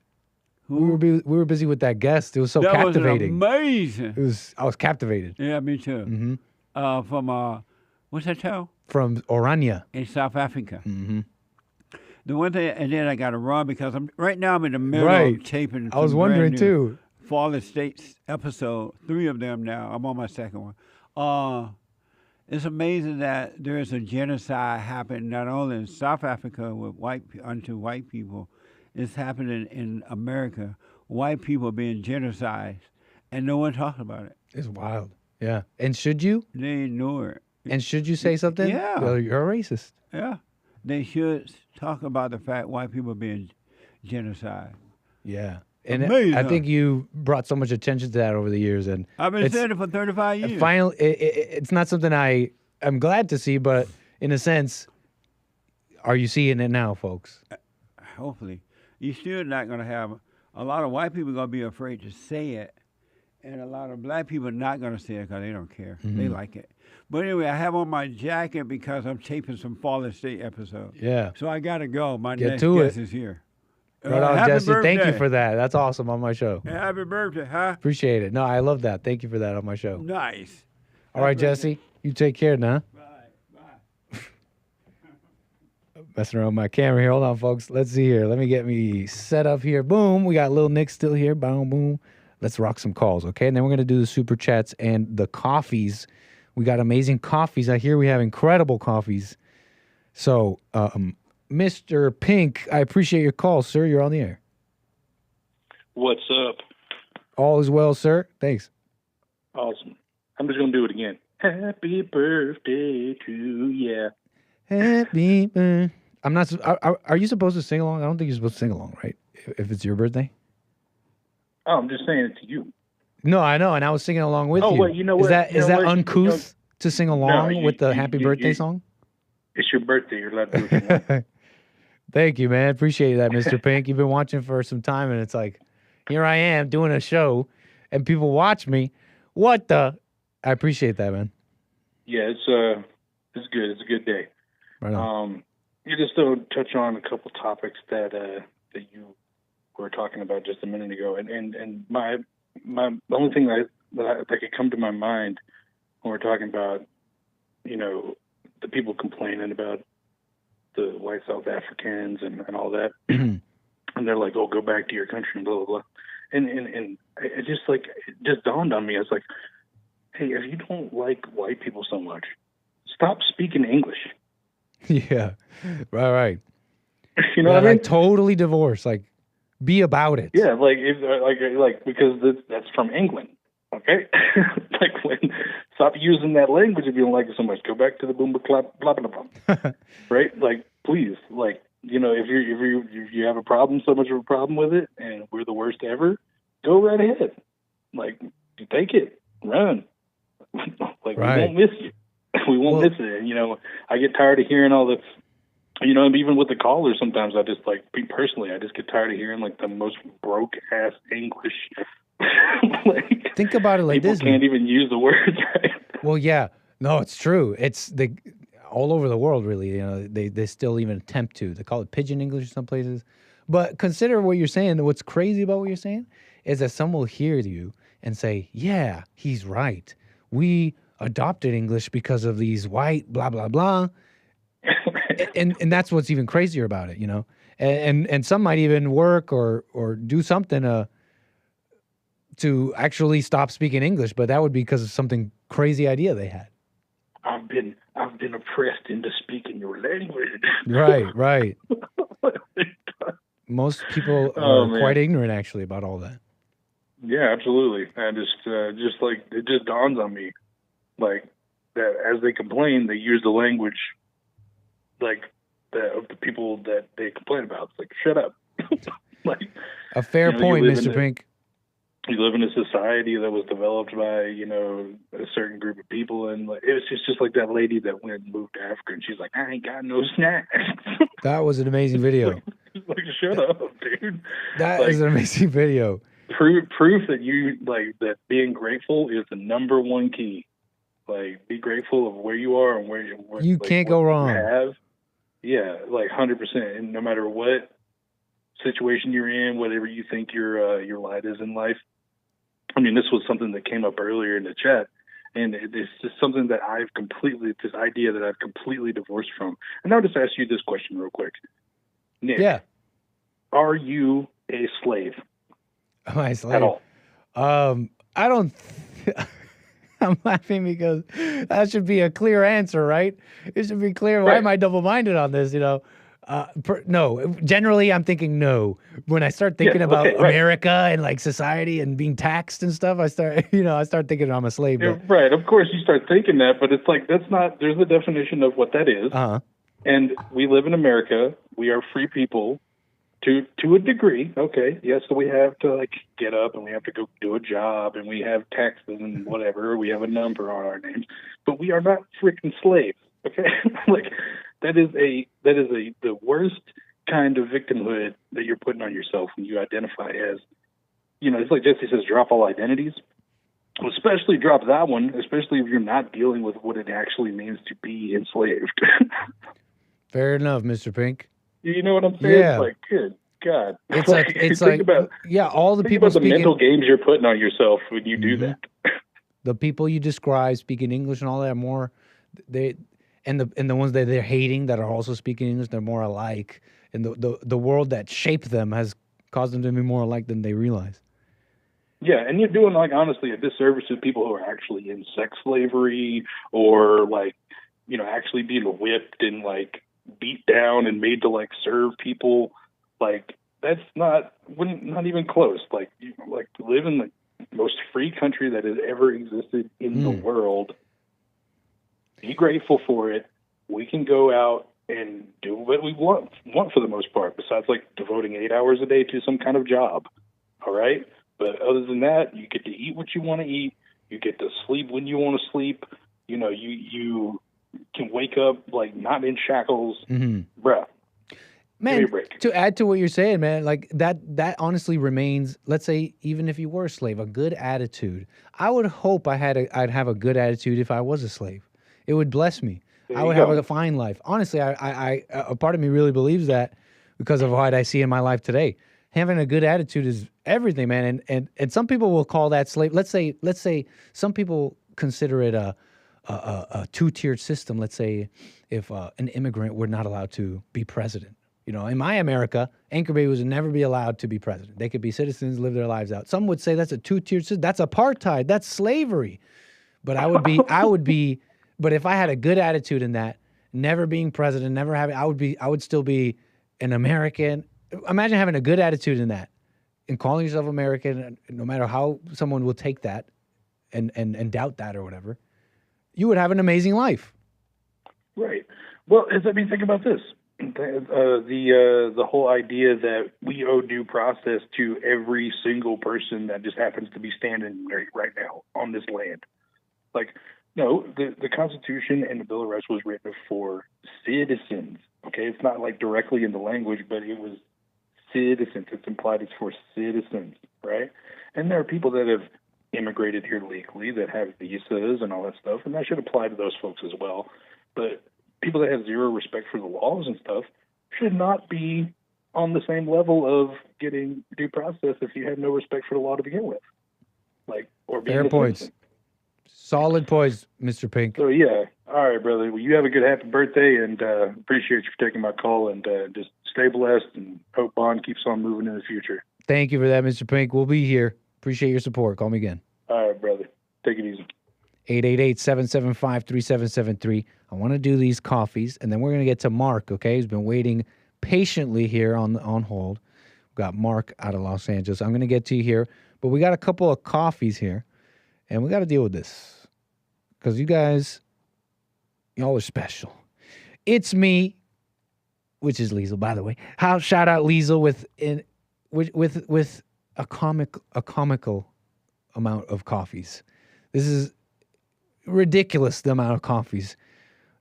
Who? We were busy with that guest. It was so that captivating. Was amazing. I was captivated. Yeah, me too. Mm-hmm. From what's that town? From Oranje in South Africa. Mm-hmm. The one thing, and then I got to run because right now I'm in the middle of taping. I was wondering too. Fall Estates episode, 3 of them now. I'm on my second one. It's amazing that there is a genocide happening not only in South Africa with unto white people, it's happening in America. White people are being genocided, and no one talks about it. It's wild. Yeah. And should you? They ignore it. And should you say something? Yeah. Well, you're a racist. Yeah. They should talk about the fact white people are being genocided. Yeah. And Amazing. I think you brought so much attention to that over the years. And I've been saying it for 35 years. Finally, it's not something I'm glad to see, but in a sense, are you seeing it now, folks? Hopefully. You're still not going to have a lot of white people going to be afraid to say it, and a lot of black people are not going to say it because they don't care. Mm-hmm. They like it. But anyway, I have on my jacket because I'm taping some Fallen State episode. Yeah. So I got to go. My Get next to guest it. is here. Right on, happy Jesse. birthday. Thank you for that. That's awesome on my show. Happy birthday, huh? Appreciate it. No, I love that. Thank you for that on my show. Nice. All right, Jesse. You take care now. Bye. Messing around with my camera here. Hold on, folks. Let's see here. Let me get me set up here. Boom. We got Lil Nick still here. Boom, boom. Let's rock some calls, okay? And then we're going to do the super chats and the coffees. We got amazing coffees. I hear we have incredible coffees. So, Mr. Pink, I appreciate your call, sir. You're on the air. What's up? All is well, sir. Thanks. Awesome. I'm just going to do it again. Happy birthday to ya. Happy birthday. I'm not. Are you supposed to sing along? I don't think you're supposed to sing along, right? If it's your birthday. Oh, I'm just saying it to you. No, I know, and I was singing along with you. Oh, wait, you know what? Is that uncouth to sing along with the happy birthday song? It's your birthday. You're allowed to do what you want. Thank you, man. Appreciate that, Mr. Pink. You've been watching for some time, and it's like, here I am doing a show, and people watch me. What the? I appreciate that, man. Yeah, it's good. It's a good day. Right on. You just touch on a couple topics that you were talking about just a minute ago, and my the only thing that could come to my mind when we're talking about, the people complaining about the white South Africans and all that, and they're like, "Oh, go back to your country," and blah blah blah. And it just dawned on me. I was like, "Hey, if you don't like white people so much, stop speaking English." Yeah, right. You know what I mean? Like totally divorce. Like, be about it. Yeah, because that's from England. Okay, stop using that language if you don't like it so much. Go back to the boom blah blah blah blah. Right? Like, please, if you have so much of a problem with it, and we're the worst ever, go right ahead. Like, take it, run. Right. We won't miss you. We won't miss it. And, I get tired of hearing all this. Even with the callers, sometimes I just personally, I just get tired of hearing the most broke ass English. Think about it like this. People can't even use the words right. Well, yeah. No, it's true. It's all over the world, really. They still even attempt to. They call it pidgin English in some places. But consider what you're saying. What's crazy about what you're saying is that someone will hear you and say, yeah, he's right. We adopted English because of these white blah, blah, blah. and that's what's even crazier about it, And some might even work or do something to actually stop speaking English, but that would be because of something crazy idea they had. I've been oppressed into speaking your language. Right. Most people are quite ignorant actually about all that. Yeah, absolutely. And it just dawns on me, that as they complain, they use the language of the people that they complain about. It's shut up. A fair point, Mr. Pink. You live in a society that was developed by, a certain group of people, and it's just like that lady that went and moved to Africa, and she's like, I ain't got no snacks. That was an amazing video. Shut up, dude. That is an amazing video. Proof that that being grateful is the number one key. Be grateful of where you are and where you can't go wrong. You have. Yeah, 100%. And no matter what situation you're in, whatever you think your light is in life. I mean, this was something that came up earlier in the chat, and it's just something that this idea that I've completely divorced from. And I'll just ask you this question real quick. Nick, yeah. Are you a slave? Am I a slave? At all? I don't. I'm laughing because that should be a clear answer, right? It should be clear. Why am I double-minded on this? No. Generally, I'm thinking no. When I start thinking about America and like society and being taxed and stuff, I start thinking I'm a slave. Yeah, right. Of course, you start thinking that, but it's like that's not. There's a definition of what that is. And we live in America. We are free people. To a degree, okay, yes, so we have to like get up and we have to go do a job and we have taxes and whatever. We have a number on our names, but we are not freaking slaves, okay? Like that is the worst kind of victimhood that you're putting on yourself when you identify as, it's like Jesse says, drop all identities. Especially drop that one, especially if you're not dealing with what it actually means to be enslaved. Fair enough, Mr. Pink. You know what I'm saying? Yeah. It's like, good God. It's all the people about the mental games you're putting on yourself when you do that. The people you describe speaking English and all that more, the ones that they're hating that are also speaking English, they're more alike. And the world that shaped them has caused them to be more alike than they realize. Yeah, and you're doing like honestly a disservice to people who are actually in sex slavery or like, actually being whipped and like beat down and made to like serve people. Like that's not even close. Like to live in the most free country that has ever existed in the world. Be grateful for it. We can go out and do what we want for the most part, besides like devoting 8 hours a day to some kind of job. All right. But other than that, you get to eat what you want to eat. You get to sleep when you want to sleep. You can wake up like not in shackles, bruh. Man, give me a break. To add to what you're saying, man, like that honestly remains. Let's say even if you were a slave, a good attitude. I would hope I'd have a good attitude if I was a slave. It would bless me. I would have a fine life. Honestly, I a part of me really believes that because of what I see in my life today. Having a good attitude is everything, man. And some people will call that slave. Let's say some people consider it a two-tiered system. Let's say if an immigrant were not allowed to be president. In my America, Anchor Baby would never be allowed to be president. They could be citizens, live their lives out. Some would say that's a two-tiered system. That's apartheid. That's slavery. But I would be. But if I had a good attitude in that, never being president, never having, I would still be an American. Imagine having a good attitude in that and calling yourself American, no matter how someone will take that and doubt that or whatever, you would have an amazing life. Right. Well, think about this. The whole idea that we owe due process to every single person that just happens to be standing right now on this land. Like, no, the Constitution and the Bill of Rights was written for citizens. Okay, it's not like directly in the language, but it was citizens. It's implied it's for citizens, right? And there are people that have immigrated here legally that have visas and all that stuff, and that should apply to those folks as well. But people that have zero respect for the laws and stuff should not be on the same level of getting due process if you had no respect for the law to begin with. Fair points. Solid points, Mr. Pink. So, yeah. All right, brother. Well, you have a good happy birthday, and appreciate you for taking my call, and just stay blessed, and hope Bond keeps on moving in the future. Thank you for that, Mr. Pink. We'll be here. Appreciate your support. Call me again. All right, brother. Take it easy. 888-775-3773. I want to do these coffees, and then we're going to get to Mark, okay? He's been waiting patiently here on hold. We've got Mark out of Los Angeles. I'm going to get to you here, but we got a couple of coffees here, and we got to deal with this because y'all are special. It's me, which is Liesel, by the way. Shout out Liesel with a comical amount of coffees. This is ridiculous, the amount of coffees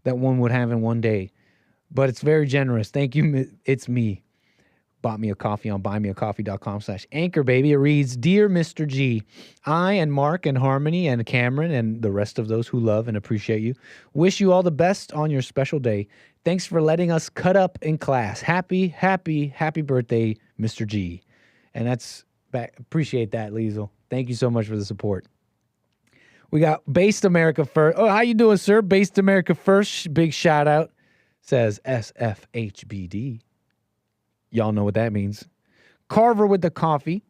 that one would have in one day. But it's very generous. Thank you. It's me. Bought me a coffee on buymeacoffee.com/anchor, baby. It reads, Dear Mr. G, I and Mark and Harmony and Cameron and the rest of those who love and appreciate you wish you all the best on your special day. Thanks for letting us cut up in class. Happy birthday, Mr. G. And that's back. Appreciate that, Liesel. Thank you so much for the support. We got Based America First. Oh, how you doing, sir? Based America First. Big shout out. Says SFHBD. Y'all know what that means. Carver with the coffee.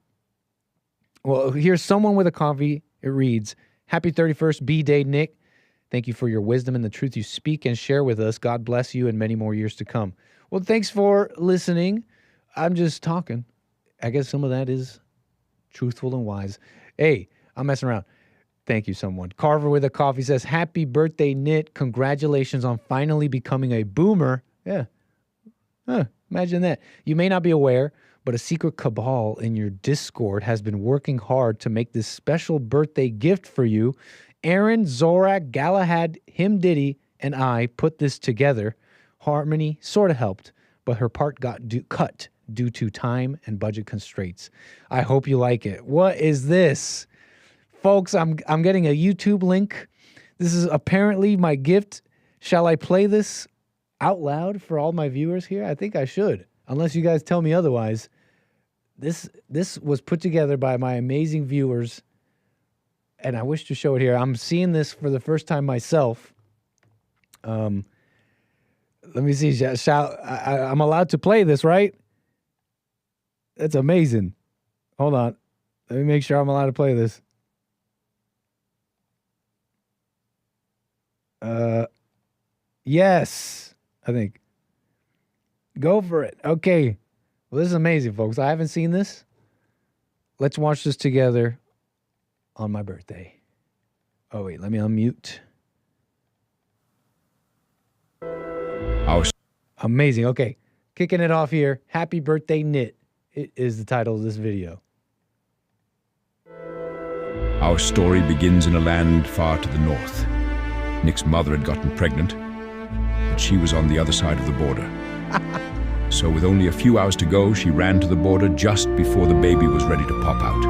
Well, here's someone with a coffee. It reads, Happy 31st bday, Nick. Thank you for your wisdom and the truth you speak and share with us. God bless you and many more years to come. Well, thanks for listening. I'm just talking. I guess some of that is truthful and wise. Hey, I'm messing around. Thank you, someone. Carver with a coffee says, happy birthday, Nit. Congratulations on finally becoming a boomer. Yeah. Imagine that. You may not be aware, but a secret cabal in your Discord has been working hard to make this special birthday gift for you. Aaron, Zorak, Galahad, Him Diddy, and I put this together. Harmony sort of helped, but her part got cut due to time and budget constraints. I hope you like it. What is this? Folks, I'm getting a YouTube link. This is apparently my gift. Shall I play this out loud for all my viewers here? I think I should, unless you guys tell me otherwise. This was put together by my amazing viewers, and I wish to show it here. I'm seeing this for the first time myself. Let me see. I'm allowed to play this, right? That's amazing. Hold on. Let me make sure I'm allowed to play this. Yes, I think. Go for it. Okay. Well, this is amazing, folks. I haven't seen this. Let's watch this together on my birthday. Oh, wait. Let me unmute. Amazing. Okay. Kicking it off here. Happy birthday, Nit. It is the title of this video. Our story begins in a land far to the north. Nick's mother had gotten pregnant, but she was on the other side of the border. So with only a few hours to go, she ran to the border just before the baby was ready to pop out.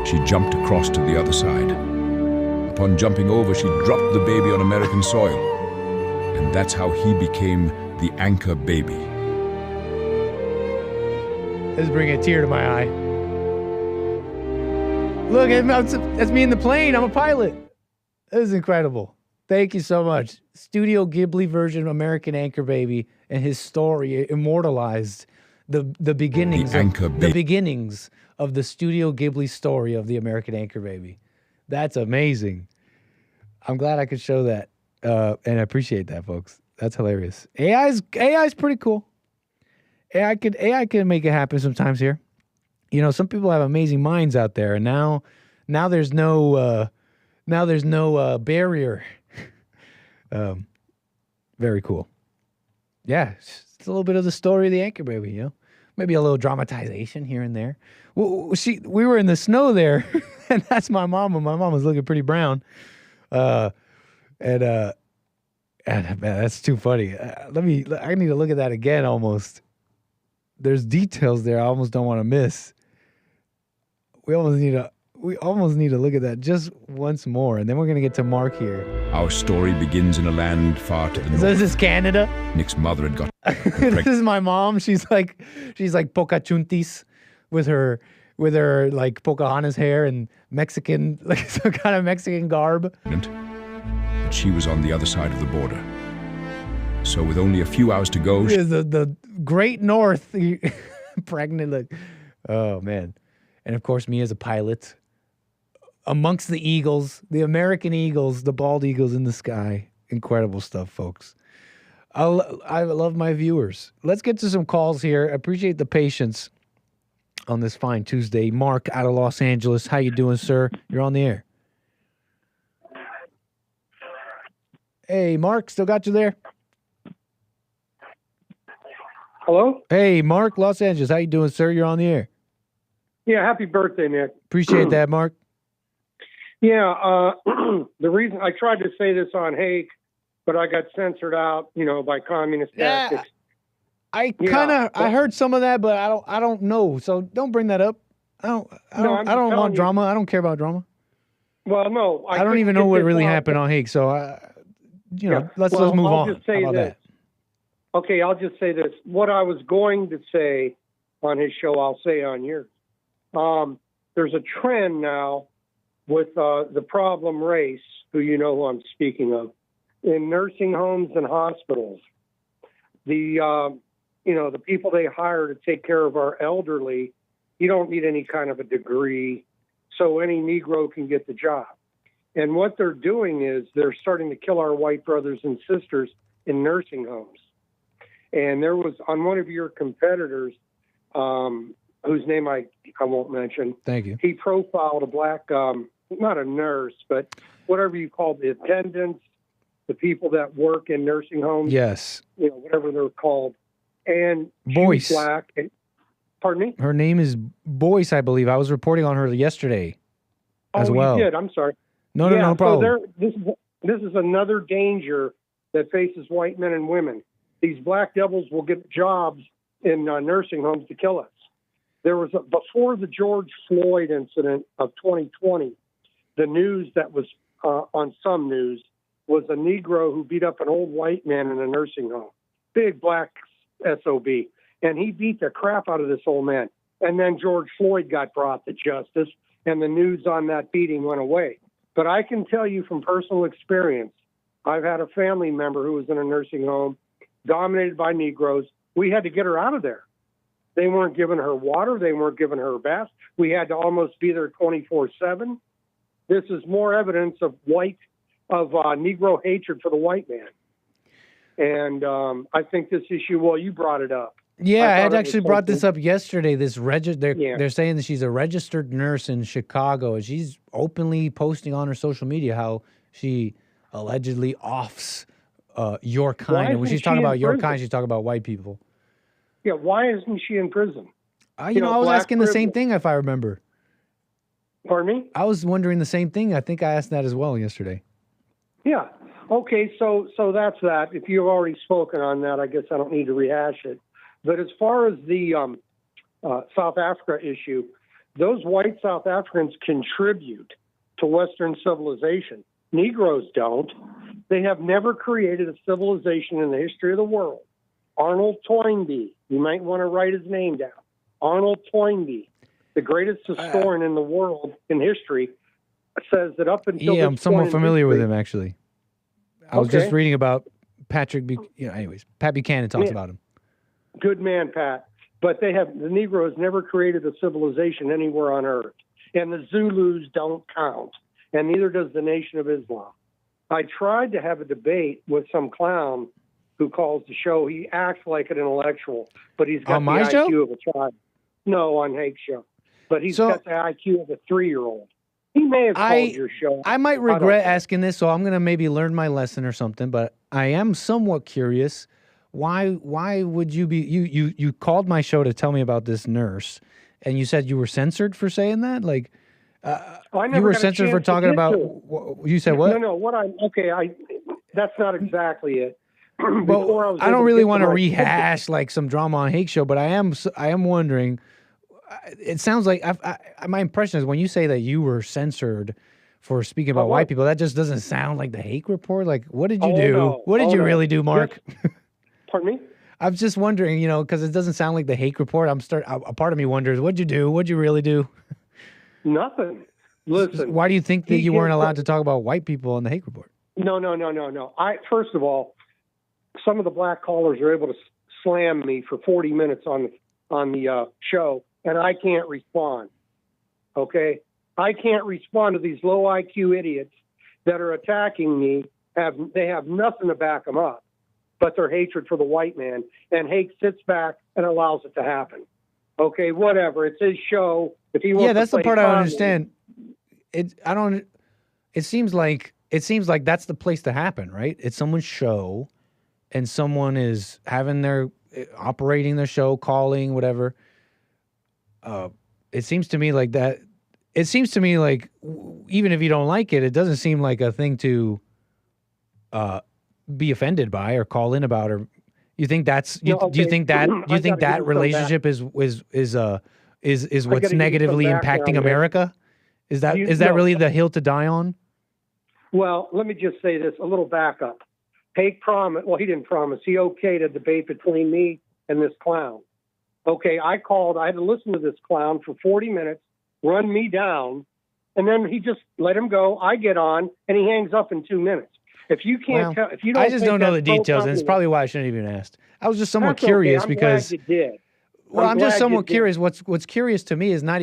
She jumped across to the other side. Upon jumping over, she dropped the baby on American soil. And that's how he became the anchor baby. This is bringing a tear to my eye. Look, that's me in the plane. I'm a pilot. This is incredible. Thank you so much. Studio Ghibli version of American Anchor Baby and his story immortalized the beginnings the beginnings of the Studio Ghibli story of the American Anchor Baby. That's amazing. I'm glad I could show that. And I appreciate that, folks. That's hilarious. AI is pretty cool. AI can make it happen sometimes here. You know, some people have amazing minds out there, and now there's no barrier. Very cool. Yeah, it's a little bit of the story of the Anchor Baby, you know. Maybe a little dramatization here and there. Well, we were in the snow there, and that's my mom. And my mom was looking pretty brown. And man, that's too funny. I need to look at that again. Almost. There's details there I almost don't want to miss. We almost need to look at that just once more, and then we're gonna get to Mark here. Our story begins in a land far to the north. So this is Canada. Nick's mother had got This is my mom. She's like Pocahontas with her like Pocahontas hair and Mexican, like some kind of Mexican garb. But she was on the other side of the border. So with only a few hours to go, the Great North, pregnant. Like, oh man. And of course, me as a pilot, amongst the eagles, the American eagles, the bald eagles in the sky. Incredible stuff, folks. I love my viewers. Let's get to some calls here. I appreciate the patience on this fine Tuesday. Mark out of Los Angeles. How you doing, sir? You're on the air. Hey, Mark, still got you there? Hello? Hey, Mark, Los Angeles. How you doing, sir? You're on the air. Yeah, happy birthday, Nick. Appreciate that, Mark. Yeah, the reason I tried to say this on Hake, but I got censored out, by communist tactics. I heard some of that, but I don't know. So don't bring that up. I don't want drama. I don't care about drama. Well, no, I don't even know what really happened on Hake. So let's move on. Just say How about that? Okay, I'll just say this. What I was going to say on his show, I'll say on yours. There's a trend now with the problem race, who I'm speaking of, in nursing homes and hospitals. The people they hire to take care of our elderly, you don't need any kind of a degree, so any Negro can get the job. And what they're doing is they're starting to kill our white brothers and sisters in nursing homes. And there was on one of your competitors, whose name I won't mention. Thank you. He profiled a black, not a nurse, but whatever you call the attendants, the people that work in nursing homes. Yes. You know, whatever they're called. And Boyce. she's black. And, pardon me? Her name is Boyce, I believe. I was reporting on her yesterday as well. You did. I'm sorry. No problem. So this is another danger that faces white men and women. These black devils will get jobs in nursing homes to kill us. There was before the George Floyd incident of 2020, the news that was on some news was a Negro who beat up an old white man in a nursing home. Big black SOB. And he beat the crap out of this old man. And then George Floyd got brought to justice, and the news on that beating went away. But I can tell you from personal experience, I've had a family member who was in a nursing home dominated by Negroes. We had to get her out of there. They weren't giving her water. They weren't giving her a bath. We had to almost be there 24/7. This is more evidence of Negro hatred for the white man. And I think this issue, well, you brought it up. Yeah, I had actually brought this up yesterday. They're saying that she's a registered nurse in Chicago, and she's openly posting on her social media how she allegedly offs your kind. And when she's talking about your kind, she's talking about white people. Yeah, why isn't she in prison? I was asking the same thing, if I remember. Pardon me? I was wondering the same thing. I think I asked that as well yesterday. Yeah. Okay, so that's that. If you've already spoken on that, I guess I don't need to rehash it. But as far as the South Africa issue, those white South Africans contribute to Western civilization. Negroes don't. They have never created a civilization in the history of the world. Arnold Toynbee, you might want to write his name down. Arnold Toynbee, the greatest historian in the world in history, says that up until I'm somewhat familiar with him, actually. I was just reading about Patrick. Pat Buchanan talks about him. Good man, Pat. But the Negro has never created a civilization anywhere on earth. And the Zulus don't count. And neither does the Nation of Islam. I tried to have a debate with some clown who calls the show. He acts like an intellectual, but he's got the IQ of a child. No, on Hake's show. But he's got the IQ of a 3-year-old. He may have called your show. I might regret asking this, so I'm going to maybe learn my lesson or something, but I am somewhat curious. Why would you be you called my show to tell me about this nurse, and you said you were censored for saying that? Like you were censored for talking about you said what? No, that's not exactly it. Well, I don't really want to rehash like some drama on Hake show, but I am wondering. It sounds like my impression is when you say that you were censored for speaking about white people, that just doesn't sound like the Hake report. Like, what did you do? No. What did you really do, Mark? Pardon me? I'm just wondering, because it doesn't sound like the Hake report. A part of me wonders, what'd you do? What'd you really do? Nothing. Listen. Why do you think that you weren't allowed to talk about white people on the Hake report? No. First of all, some of the black callers are able to slam me for 40 minutes on the show, and I can't respond. Okay? I can't respond to these low IQ idiots that are attacking me. They have nothing to back them up but their hatred for the white man, and Hake sits back and allows it to happen. Okay, whatever. It's his show. If he wants that's to the part I don't understand. It seems like that's the place to happen, right? It's someone's show, and someone is operating their show, calling, whatever. It seems to me like that. It seems to me like even if you don't like it, it doesn't seem like a thing to be offended by or call in about. Or you think that's do you think that relationship is what's negatively impacting America? Is that really the hill to die on? Well, let me just say this, a little backup. Hake promised, well, he didn't promise. He okayed a debate between me and this clown. Okay, I had to listen to this clown for 40 minutes, run me down, and then he just let him go. I get on, and he hangs up in 2 minutes. If you can't tell, if you don't, I just don't know the details, and it's probably why I shouldn't even asked. I was just somewhat curious because. Glad you did. Well, I'm just somewhat curious. What's curious to me is not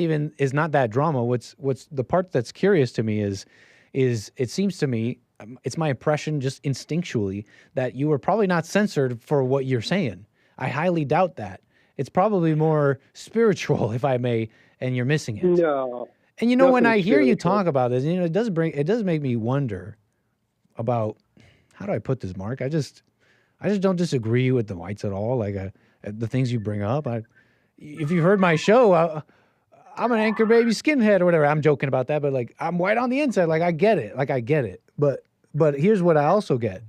that drama. What's the part that's curious to me is is it seems to me, it's my impression just instinctually that you were probably not censored for what you're saying. I highly doubt that. It's probably more spiritual, if I may, and you're missing it. No. And you know, when I hear you talk about this, you know, it does make me wonder about, how do I put this, Mark? I just don't disagree with the whites at all. Like the things you bring up. If you've heard my show, I'm an anchor baby skinhead or whatever. I'm joking about that, but like I'm white on the inside. Like I get it. But here's what I also get.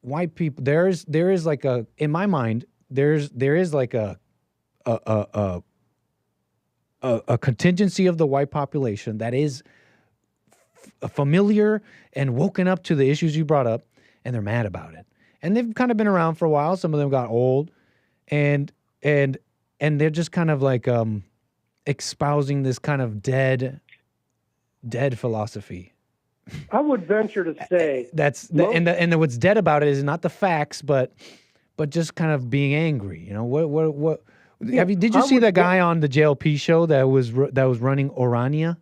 White people, there is like a, in my mind, there is like a contingency of the white population that is familiar and woken up to the issues you brought up, and they're mad about it. And they've kind of been around for a while. Some of them got old, and they're just kind of like espousing this kind of dead philosophy. I would venture to say and what's dead about it is not the facts, but just kind of being angry. You know what? Did you see that guy on the JLP show that was running Orania?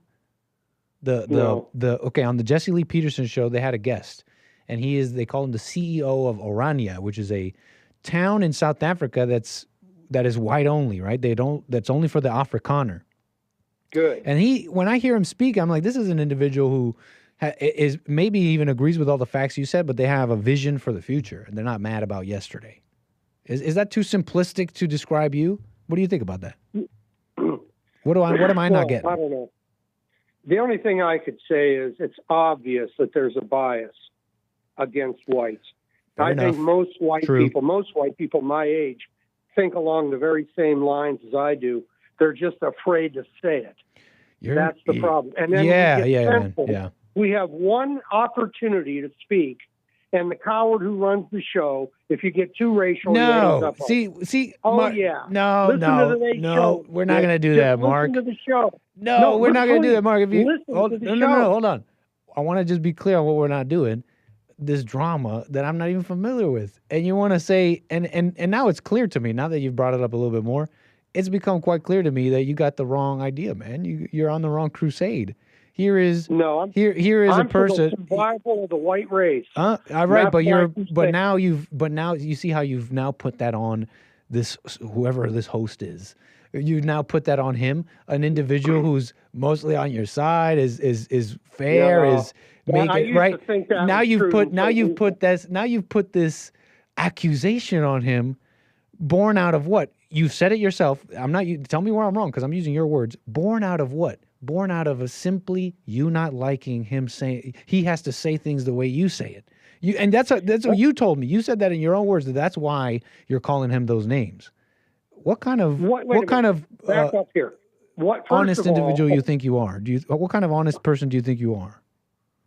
Okay, on the Jesse Lee Peterson show, they had a guest, and they call him the CEO of Orania, which is a town in South Africa that is white only, right? That's only for the Afrikaner. Good. And when I hear him speak, I'm like, this is an individual who is maybe even agrees with all the facts you said, but they have a vision for the future, and they're not mad about yesterday. Is that too simplistic to describe you? What do you think about that? What am I not getting? I don't know. The only thing I could say is it's obvious that there's a bias against whites. I think most white people my age think along the very same lines as I do. They're just afraid to say it. That's the problem. And then we have one opportunity to speak, and the coward who runs the show, if you get too racial, we're not going to do that, Mark. Listen to the show. No, we're not going to do that, Mark. Hold on. I want to just be clear on what we're not doing. This drama that I'm not even familiar with, and you want to say, and now it's clear to me. Now that you've brought it up a little bit more, it's become quite clear to me that you got the wrong idea, man. You're on the wrong crusade. Here is a person. For the survival of the white race. All right, but now you see how you've now put that on this, whoever this host is. You now put that on him, an individual who's mostly on your side, is fair, is making right. Now you've put this accusation on him, born out of what? You've said it yourself. Tell me where I'm wrong, because I'm using your words. Born out of what? Born out of simply you not liking him saying he has to say things the way you say it. And that's what you told me. You said that in your own words. That's why you're calling him those names. What kind of back up here? What honest individual you think you are? What kind of honest person do you think you are?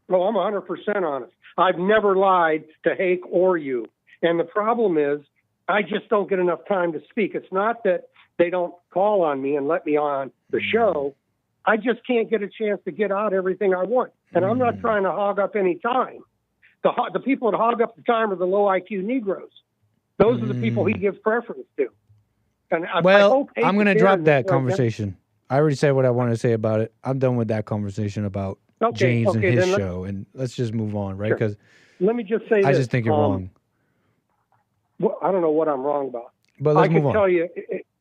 Well, I'm 100% honest. I've never lied to Hake or you. And the problem is, I just don't get enough time to speak. It's not that they don't call on me and let me on the show. I just can't get a chance to get out everything I want. And I'm not trying to hog up any time. The people that hog up the time are the low IQ Negroes. Those are the people he gives preference to. And I'm going to drop that conversation. I already said what I wanted to say about it. I'm done with that conversation about James and his show. And let's just move on, right? Because let me just say I just think you're wrong. Well, I don't know what I'm wrong about. But let's move on. I can tell you,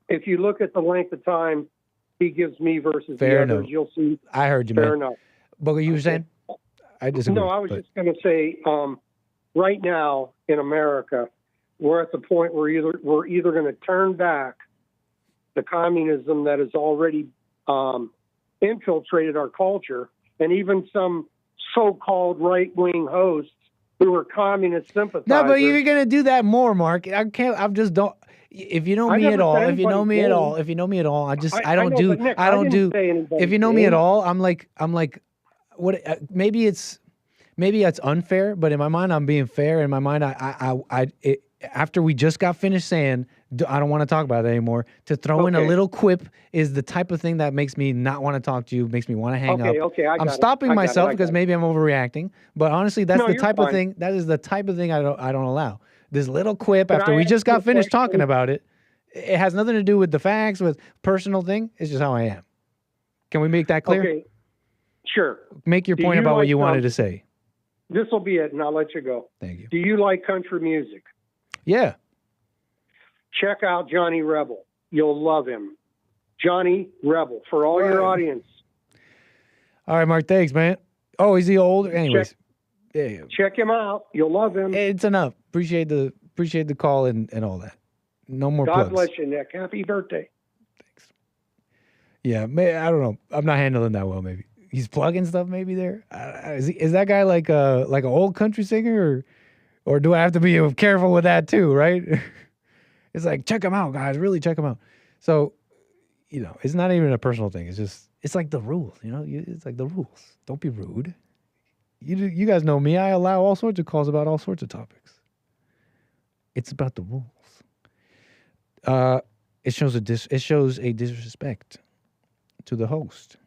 if you look at the length of time he gives me versus the others, you'll see. I heard you, fair man. enough. But what you were saying? I disagree. No, I was just going to say, right now in America, we're at the point where we're either going to turn back the communism that has already infiltrated our culture, and even some so-called right-wing hosts who are communist sympathizers. No, but you're going to do that more, Mark. I can't. I'm just don't. If you know me at all, if you know me at all, if you know me at all, I don't do. If you know me at all, I'm like, what? Maybe it's unfair, but in my mind, I'm being fair. In my mind, after we just got finished saying, I don't want to talk about it anymore, to throw in a little quip is the type of thing that makes me not want to talk to you, makes me want to hang up. I'm stopping myself because maybe I'm overreacting, but honestly, that's the type of thing. That is the type of thing I don't allow. This little quip after we just got finished talking about it. It has nothing to do with the facts, with personal thing. It's just how I am. Can we make that clear? Okay. Sure. Make your point about what you wanted to say. This will be it, and I'll let you go. Thank you. Do you like country music? Yeah. Check out Johnny Rebel. You'll love him. Johnny Rebel, for all your audience. All right, Mark, thanks, man. Oh, is he old? Anyways. Check him out. You'll love him. It's enough. Appreciate the call and all that. No more plugs. God bless you, Nick. Happy birthday. Yeah, I don't know. I'm not handling that well, maybe. He's plugging stuff maybe there. Is that guy like an old country singer, or do I have to be careful with that too, right? It's like, check him out, guys. Really check him out. So, it's not even a personal thing. It's like the rules, It's like the rules. Don't be rude. You guys know me. I allow all sorts of calls about all sorts of topics. It's about the rules. It shows a disrespect to the host.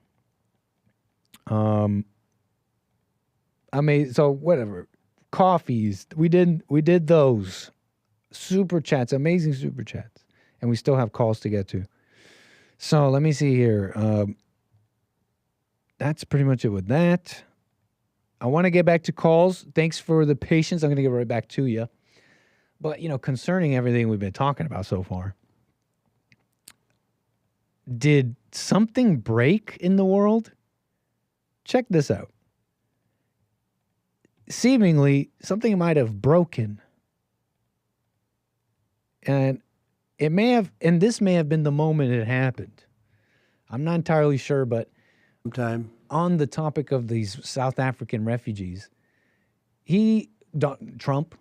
So whatever. Coffees. We did those. Super chats, amazing super chats. And we still have calls to get to. So let me see here. That's pretty much it with that. I want to get back to calls. Thanks for the patience. I'm going to get right back to you. But, concerning everything we've been talking about so far, did something break in the world? Check this out. Seemingly, something might have broken. And this may have been the moment it happened. I'm not entirely sure, but on the topic of these South African refugees, Trump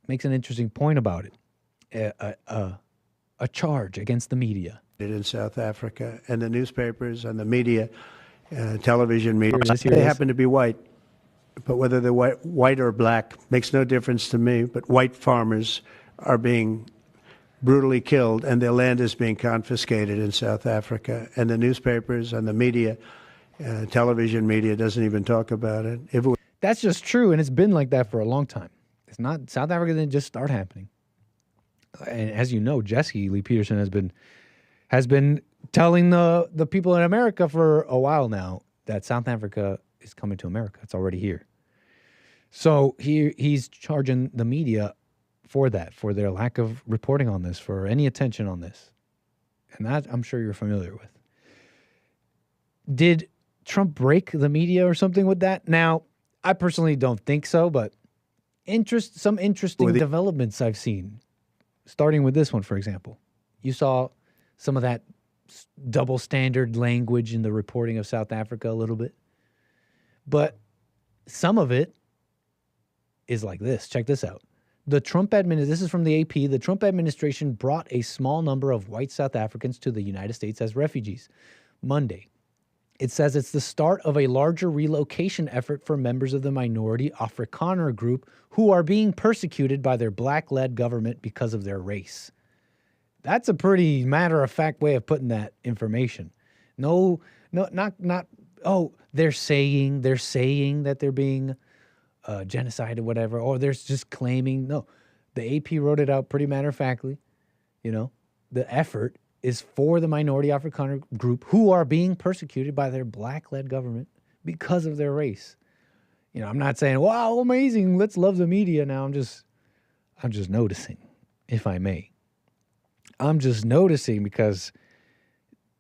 makes an interesting point about it. A charge against the media. In South Africa, and the newspapers and the media, television media, Here they happen to be white. But whether they're white or black makes no difference to me. But white farmers are being brutally killed, and their land is being confiscated in South Africa. And the newspapers and the media, television media, doesn't even talk about it. That's just true, and it's been like that for a long time. It's not South Africa didn't just start happening. And as you know, Jesse Lee Peterson has been telling the people in America for a while now that South Africa is coming to America. It's already here. So he's charging the media for that, for their lack of reporting on this, for any attention on this. And that I'm sure you're familiar with. Did Trump break the media or something with that? Now, I personally don't think so, but some interesting developments I've seen, starting with this one, for example. You saw some of that double standard language in the reporting of South Africa a little bit. But some of it is like this. Check this out. This is from the AP. The Trump administration brought a small number of white South Africans to the United States as refugees Monday. It says it's the start of a larger relocation effort for members of the minority Afrikaner group who are being persecuted by their black-led government because of their race. That's a pretty matter-of-fact way of putting that information. Not, they're saying that they're being genocide or whatever, or they're just claiming. No, the AP wrote it out pretty matter-of-factly. The effort is for the minority Afrikaner group who are being persecuted by their black-led government because of their race. I'm not saying, wow, amazing, let's love the media now. I'm just noticing, if I may. I'm just noticing because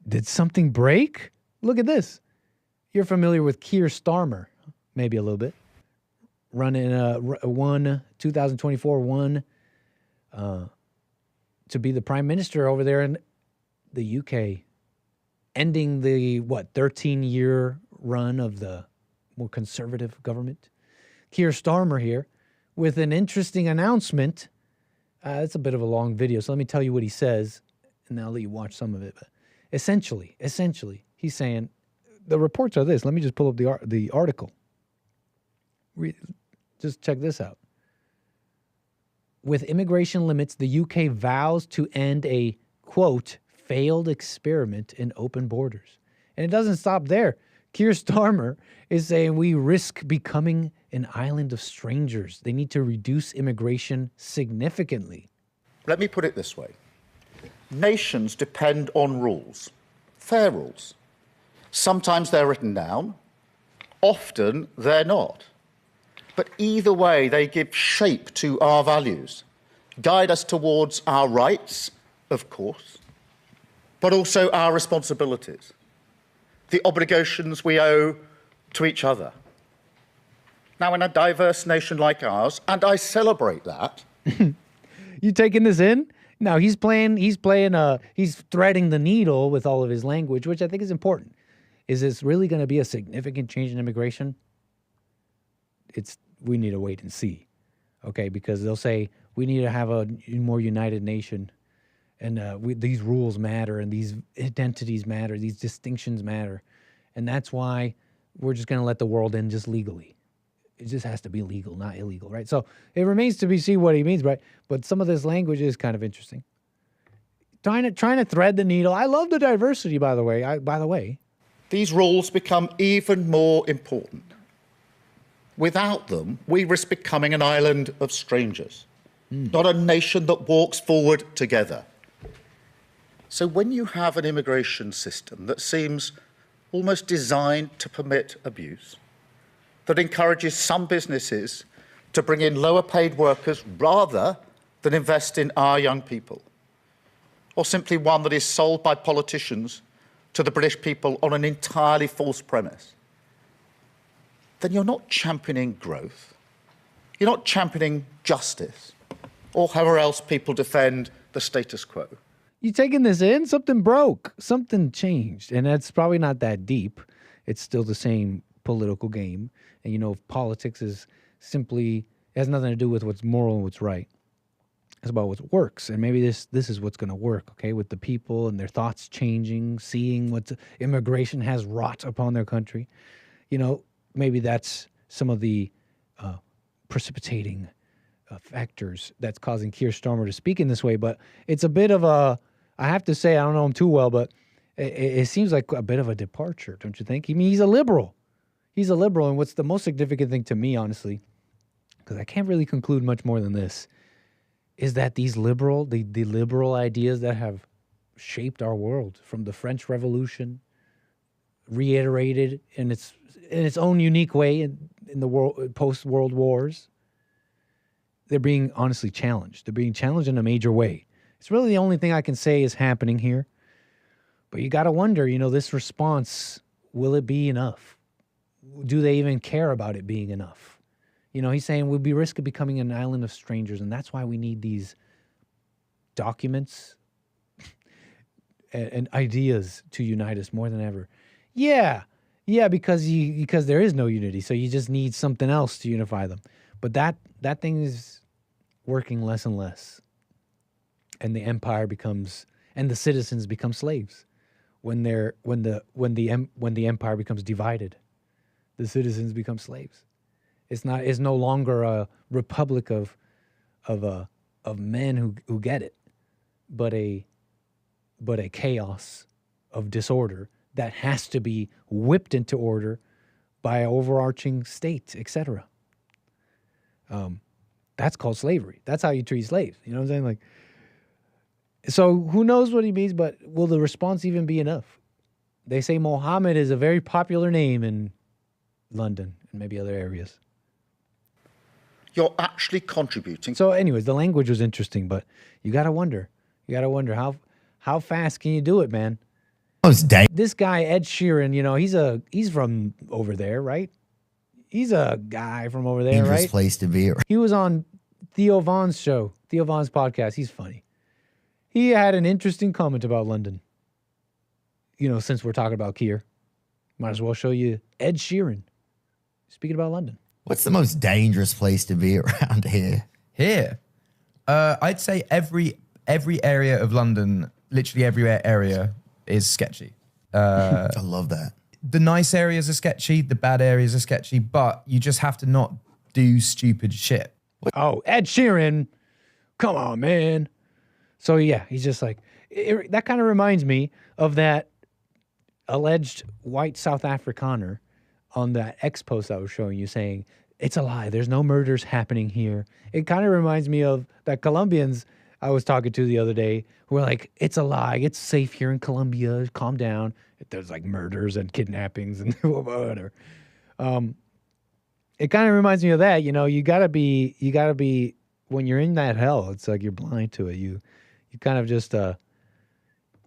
did something break? Look at this. You're familiar with Keir Starmer, maybe a little bit. Running 2024 to be the prime minister over there in the UK, ending the 13-year run of the more conservative government. Keir Starmer here with an interesting announcement. It's a bit of a long video, so let me tell you what he says, and I'll let you watch some of it. But essentially, he's saying the reports are this. Let me just pull up the article. Just check this out. With immigration limits, the UK vows to end a, quote, failed experiment in open borders. And it doesn't stop there. Keir Starmer is saying we risk becoming an island of strangers. They need to reduce immigration significantly. Let me put it this way. Nations depend on rules, fair rules. Sometimes they're written down, Often they're not. But either way, they give shape to our values, guide us towards our rights, of course, but also our responsibilities, the obligations we owe to each other. Now, in a diverse nation like ours, and I celebrate that. You taking this in? No, he's threading the needle with all of his language, which I think is important. Is this really going to be a significant change in immigration? We need to wait and see, okay? Because they'll say we need to have a more united nation, and these rules matter, and these identities matter, these distinctions matter, and that's why we're just going to let the world in just legally. It just has to be legal, not illegal, right? So it remains to be seen what he means, right? But some of this language is kind of interesting. Trying to thread the needle. I love the diversity, by the way. These rules become even more important. Without them, we risk becoming an island of strangers, not a nation that walks forward together. So when you have an immigration system that seems almost designed to permit abuse, that encourages some businesses to bring in lower paid workers rather than invest in our young people, or simply one that is sold by politicians to the British people on an entirely false premise, then you're not championing growth, you're not championing justice, or however else people defend the status quo. You taking this in? Something broke. Something changed. And that's probably not that deep. It's still the same political game. And, you know, politics is simply, it has nothing to do with what's moral and what's right. It's about what works. And maybe this is what's going to work, okay, with the people and their thoughts changing, seeing what immigration has wrought upon their country. You know, maybe that's some of the precipitating factors that's causing Keir Starmer to speak in this way. But it's a bit of a, I have to say, I don't know him too well, but it seems like a bit of a departure, don't you think? I mean, he's a liberal. He's a liberal, and what's the most significant thing to me, honestly, because I can't really conclude much more than this, is that these liberal, the liberal ideas that have shaped our world from the French Revolution, reiterated in its own unique way in the world post-World Wars, they're being honestly challenged. They're being challenged in a major way. It's really the only thing I can say is happening here. But you got to wonder, you know, this response, will it be enough? Do they even care about it being enough? You know, he's saying we'll be risk of becoming an island of strangers, and that's why we need these documents and ideas to unite us more than ever. Yeah, because there is no unity, so you just need something else to unify them. But that thing is working less and less, and the empire becomes, and the citizens become slaves when the empire becomes divided. The citizens become slaves. It's no longer a republic of men who get it, but a chaos of disorder that has to be whipped into order by an overarching state, etc. That's called slavery. That's how you treat slaves. You know what I'm saying? Like, so who knows what he means, but will the response even be enough? They say Mohammed is a very popular name in London and maybe other areas. You're actually contributing. So anyways, the language was interesting, but you got to wonder. You got to wonder how fast can you do it, man? This guy, Ed Sheeran, you know, he's from over there, right? He's a guy from over there, Dangerous right? place to be. He was on Theo Vaughn's show, Theo Vaughn's podcast. He's funny. He had an interesting comment about London. You know, since we're talking about Keir, might as well show you Ed Sheeran speaking about London. What's the most dangerous place to be around here? Here? I'd say every area of London, literally every area is sketchy. I love that. The nice areas are sketchy, the bad areas are sketchy, but you just have to not do stupid shit. Oh, Ed Sheeran. Come on, man. So, yeah, he's just like, that kind of reminds me of that alleged white South Afrikaner on that X post I was showing you saying, it's a lie. There's no murders happening here. It kind of reminds me of that Colombians I was talking to the other day who were like, it's a lie. It's safe here in Colombia. Calm down. There's like murders and kidnappings and whatever. It kind of reminds me of that. You know, you gotta be when you're in that hell. It's like you're blind to it. You kind of just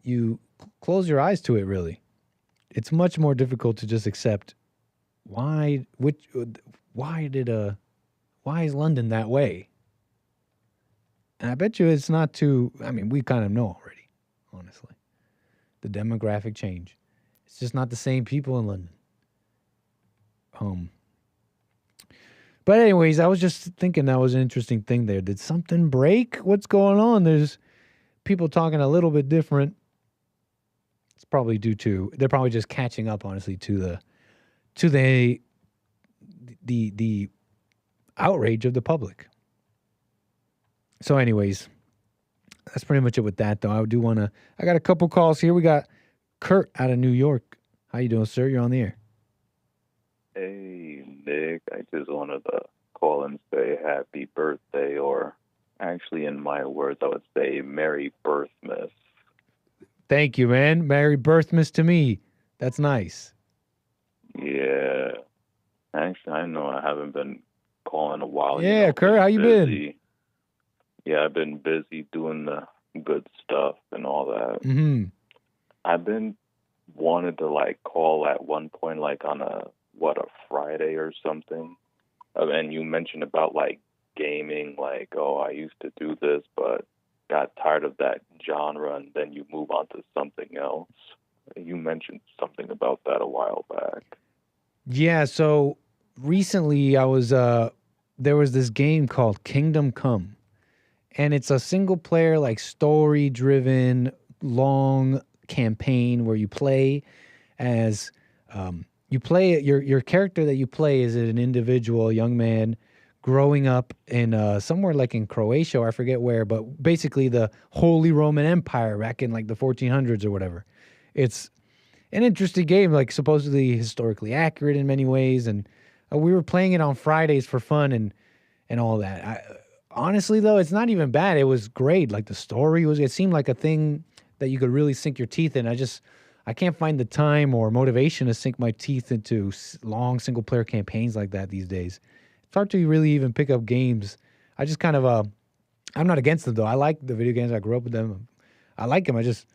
you close your eyes to it. Really, it's much more difficult to just accept. Why is London that way? And I bet you it's not too. I mean, we kind of know already, honestly. The demographic change. It's just not the same people in London. But anyways, I was just thinking that was an interesting thing there. Did something break? What's going on? There's people talking a little bit different. It's probably due to they're probably just catching up, honestly, to the outrage of the public. So anyways, that's pretty much it with that, though. I got a couple calls here. We got Kurt out of New York. How you doing, sir? You're on the air. Hey, Nick. I just wanted to call and say happy birthday, or actually, in my words, I would say Merry Birthmas. Thank you, man. Merry Birthmas to me. That's nice. Yeah. Actually, I know I haven't been calling in a while. Yeah, Kurt, how you been? Yeah, I've been busy doing the good stuff and all that. Mm-hmm. I've been wanted to call at one point, on a Friday or something. And you mentioned about gaming, I used to do this, but got tired of that genre, and then you move on to something else. You mentioned something about that a while back. Yeah, so recently I was there was this game called Kingdom Come. And it's a single player, story driven, long campaign where you play as your character that you play is an individual, a young man growing up in somewhere in Croatia, or I forget where, but basically the Holy Roman Empire back in the 1400s or whatever. It's an interesting game, supposedly historically accurate in many ways, and we were playing it on Fridays for fun and all that. Honestly, though, it's not even bad. It was great. The story it seemed like a thing that you could really sink your teeth in. I can't find the time or motivation to sink my teeth into long single player campaigns like that these days. It's hard to really even pick up games. I just kind of, I'm not against them though. I like the video games. I grew up with them. I like them. I'll just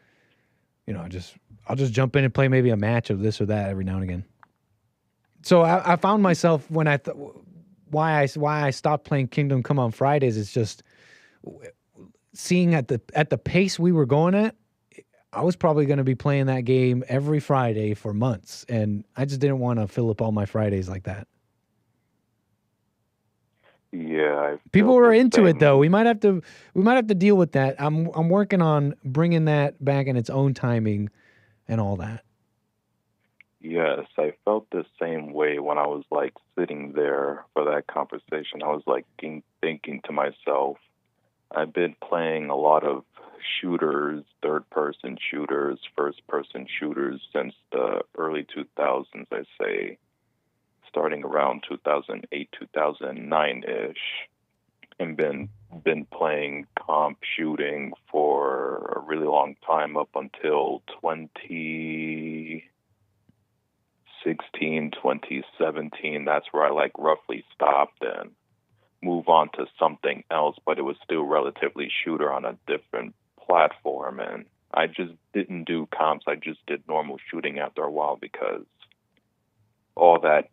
jump in and play maybe a match of this or that every now and again. So I found myself when why I stopped playing Kingdom Come on Fridays is just seeing at the pace we were going at, I was probably going to be playing that game every Friday for months, and I just didn't want to fill up all my Fridays like that. Yeah, people were into it though. We might have to deal with that. I'm working on bringing that back in its own timing and all that. Yes, I felt the same way when I was sitting there for that conversation. I was thinking to myself, I've been playing a lot of shooters, third-person shooters, first-person shooters since the early 2000s, I say, starting around 2008, 2009-ish, and been playing comp shooting for a really long time up until 2017, that's where I roughly stopped and move on to something else, but it was still relatively shooter on a different platform. And I just didn't do comps. I just did normal shooting after a while because all that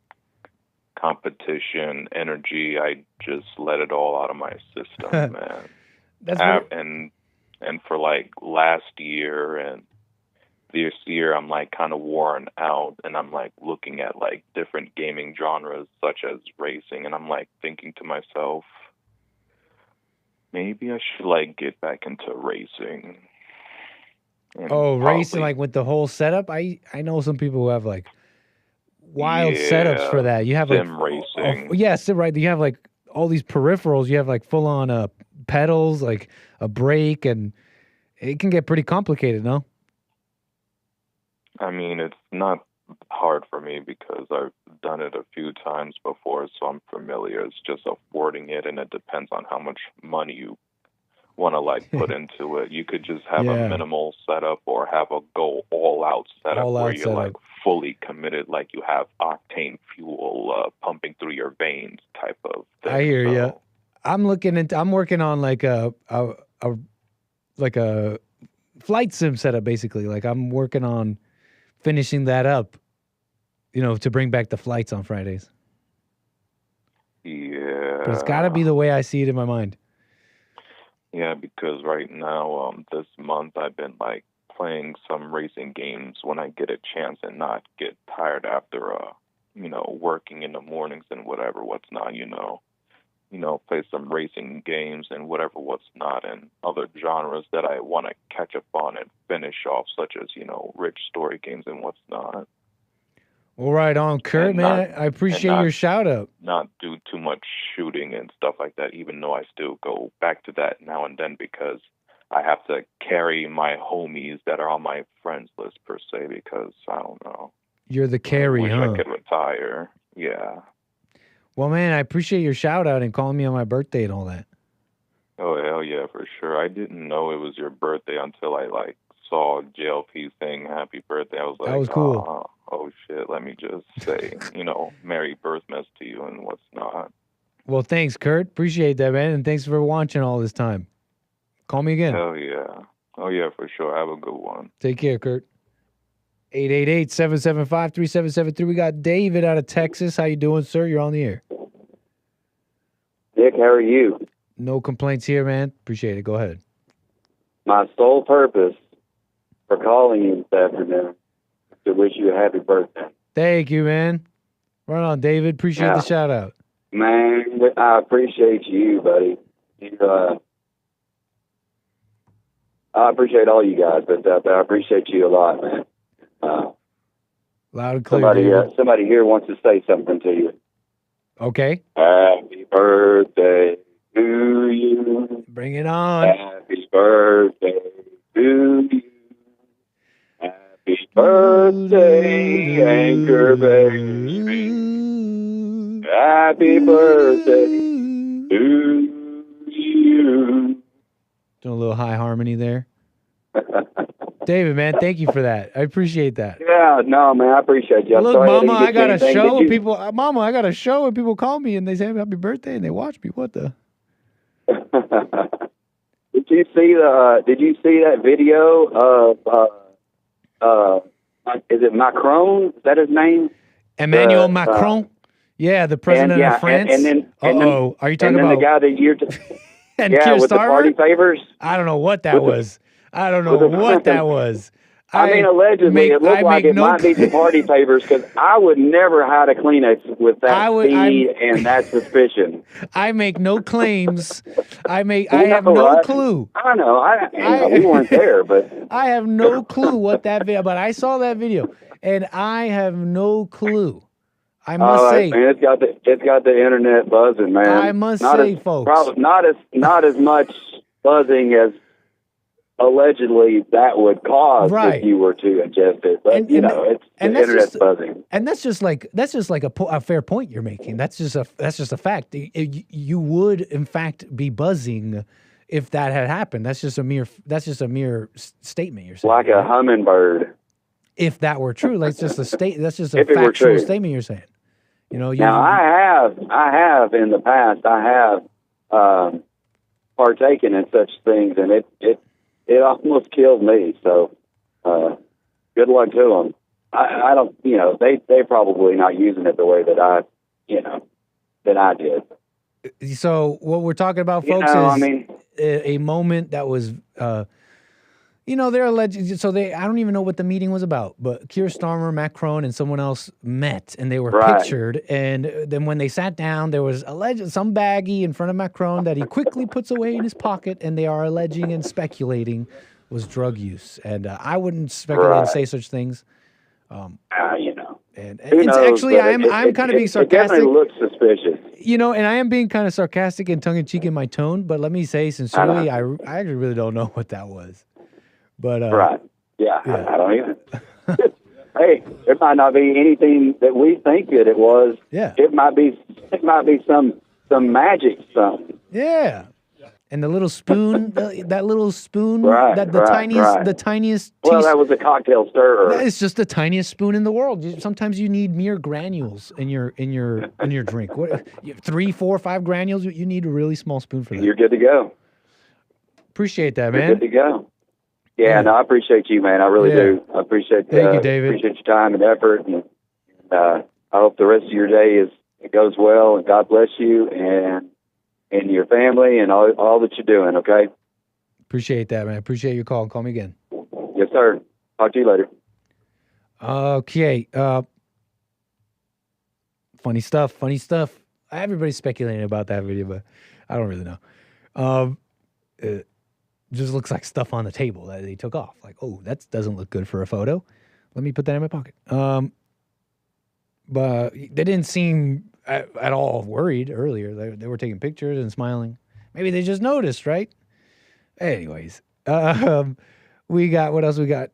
competition energy, I just let it all out of my system, man. And for last year and this year, I'm kind of worn out, and I'm looking at different gaming genres such as racing, and I'm thinking to myself, maybe I should get back into racing. And racing with the whole setup. I know some people who have wild setups for that. You have sim racing. Sim, right. You have all these peripherals. You have full on pedals, a brake, and it can get pretty complicated, no? I mean, it's not hard for me because I've done it a few times before, so I'm familiar. It's just affording it, and it depends on how much money you want to put into it. You could just have a minimal setup or have a go all-out setup where you're fully committed, you have octane fuel fuel pumping through your veins type of thing. I hear you. I'm working on like a flight sim setup, basically. Like I'm working on finishing that up, to bring back the flights on Fridays. Yeah. But it's got to be the way I see it in my mind. Yeah, because right now, this month, I've been like playing some racing games when I get a chance and not get tired after, working in the mornings and what's not, play some racing games and what's not, and other genres that I want to catch up on and finish off, such as, rich story games and what's not. Well, right on, Kurt, man. I appreciate your shout out. Not do too much shooting and stuff like that, even though I still go back to that now and then because I have to carry my homies that are on my friends list, per se, because I don't know. You're the carry, I could retire. Yeah. Well, man, I appreciate your shout out and calling me on my birthday and all that. Oh, hell yeah, for sure. I didn't know it was your birthday until I, saw JLP saying happy birthday. I was like, that was cool. Oh, shit, let me just say, Merry Birthmas to you and what's not. Well, thanks, Kurt. Appreciate that, man, and thanks for watching all this time. Call me again. Hell yeah. Oh, yeah, for sure. Have a good one. Take care, Kurt. 888-775-3773. We got David out of Texas. How you doing, sir? You're on the air. Nick, how are you? No complaints here, man. Appreciate it. Go ahead. My sole purpose for calling you this afternoon is to wish you a happy birthday. Thank you, man. Right on, David. Appreciate the shout out. Man, I appreciate you, buddy. I appreciate all you guys, but I appreciate you a lot, man. Loud and clear. Somebody here wants to say something to you. Okay. Happy birthday to you. Bring it on. Happy birthday to you. Happy birthday, Anchor Baby. Happy birthday to you. Doing a little high harmony there. David, man, thank you for that. I appreciate that. Yeah, no, man, I appreciate you. Look, Mama, I got a show and people. Mama, I got a show and people call me and they say happy birthday and they watch me. What the? Did you see that video of is it Macron? Is that his name? Emmanuel Macron. Yeah, the president of France. And then are you talking about the guy that you're? and yeah, with the party favors. I don't know what that was. I don't know what that was. I mean, allegedly, it looked like it might be some party favors because I would never hide a Kleenex with that speed and that suspicion. I make no claims. I have no clue. I know. We weren't there, but I have no clue what that video. But I saw that video, and I have no clue. I must say, man, it's got the internet buzzing, man. I must say, folks, probably not as much buzzing as allegedly that would cause if you were to ingest it. But the internet's buzzing, and that's just like a fair point you're making. That's just a fact. You would in fact be buzzing if that had happened. That's just a mere statement you're saying. Like a hummingbird. If that were true, that's just a factual statement you're saying. Now I have in the past. I have partaken in such things, and it almost killed me. So, good luck to them. I don't, they probably not using it the way that I did. So what we're talking about, folks, is a moment that was, they're alleged. So I don't even know what the meeting was about, but Keir Starmer, Macron, and someone else met, and they were pictured. And then when they sat down, there was some baggie in front of Macron that he quickly puts away in his pocket, and they are alleging and speculating was drug use. And I wouldn't speculate and say such things. And it's actually, I'm kind of being sarcastic. It definitely looks suspicious. And I am being kind of sarcastic and tongue-in-cheek in my tone, but let me say sincerely, I actually really don't know what that was. But I don't even. Hey, it might not be anything that we think that it was. Yeah, it might be some magic something. Yeah, And the little spoon, that little spoon, Right, that the right, tiniest, right. the tiniest. Well, that was a cocktail stirrer. That is just the tiniest spoon in the world. Sometimes you need mere granules in your drink. What 3, 4, 5 granules? You need a really small spoon for that. You're good to go. Appreciate that, You're man. good to go. Yeah, no, I appreciate you, man. I really do. I appreciate. Thank you, David. Appreciate your time and effort, and I hope the rest of your day goes well. And God bless you and your family and all that you're doing. Okay. Appreciate that, man. Appreciate your call. Call me again. Yes, sir. Talk to you later. Okay. Funny stuff. Everybody's speculating about that video, but I don't really know. It just looks like stuff on the table that they took off. Like, oh, that doesn't look good for a photo. Let me put that in my pocket. But they didn't seem at all worried earlier. They were taking pictures and smiling. Maybe they just noticed, right? Anyways, we got, what else we got?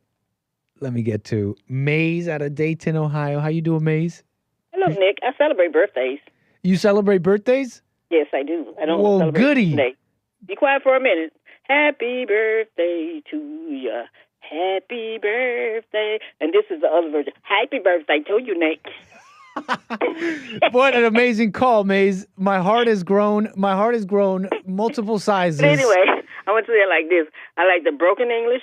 Let me get to Maze out of Dayton, Ohio. How you doing, Maze? Hello, Nick. I celebrate birthdays. You celebrate birthdays? Yes, I do. I don't Well, celebrate goody. today. Be quiet for a minute. Happy birthday to you. Happy birthday. And this is the other version. Happy birthday to you, Nick. What an amazing call, Maze. My heart has grown multiple sizes. But anyway, I want to say it like this. I like the broken English.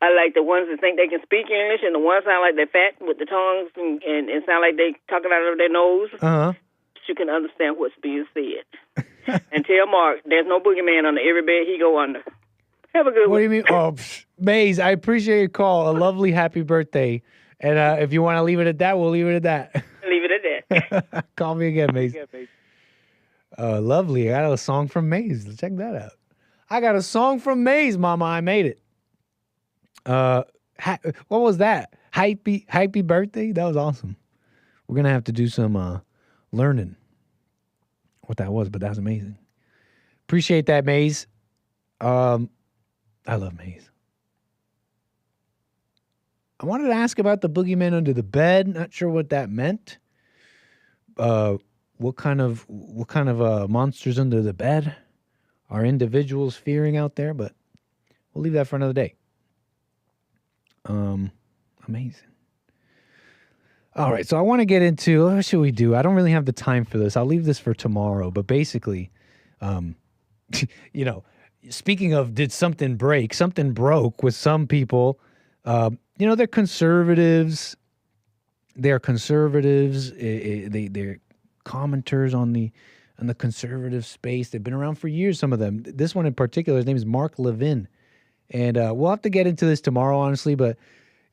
I like the ones that think they can speak English, and the ones sound like they're fat with the tongues and sound like they talking out of their nose. Uh-huh. You can understand what's being said. And tell Mark, there's no boogeyman under every bed he go under. Have a good one. What do you mean? Oh, Maze, I appreciate your call. A lovely happy birthday. And if you want to leave it at that, we'll leave it at that. Leave it at that. Call me again, Maze. Lovely. I got a song from Maze. Check that out. I got a song from Maze, Mama. I made it. What was that? Hypey birthday? That was awesome. We're going to have to do some learning what that was, but that was amazing. Appreciate that, Maze. I love Maze. I wanted to ask about the boogeyman under the bed. Not sure what that meant. What kind of monsters under the bed are individuals fearing out there? But we'll leave that for another day. Amazing. All right, so I want to get into, what should we do? I don't really have the time for this. I'll leave this for tomorrow. But basically, speaking of did something break, something broke with some people. They're conservatives. They're conservatives. They're commenters on the conservative space. They've been around for years, some of them. This one in particular, his name is Mark Levin. And we'll have to get into this tomorrow, honestly, but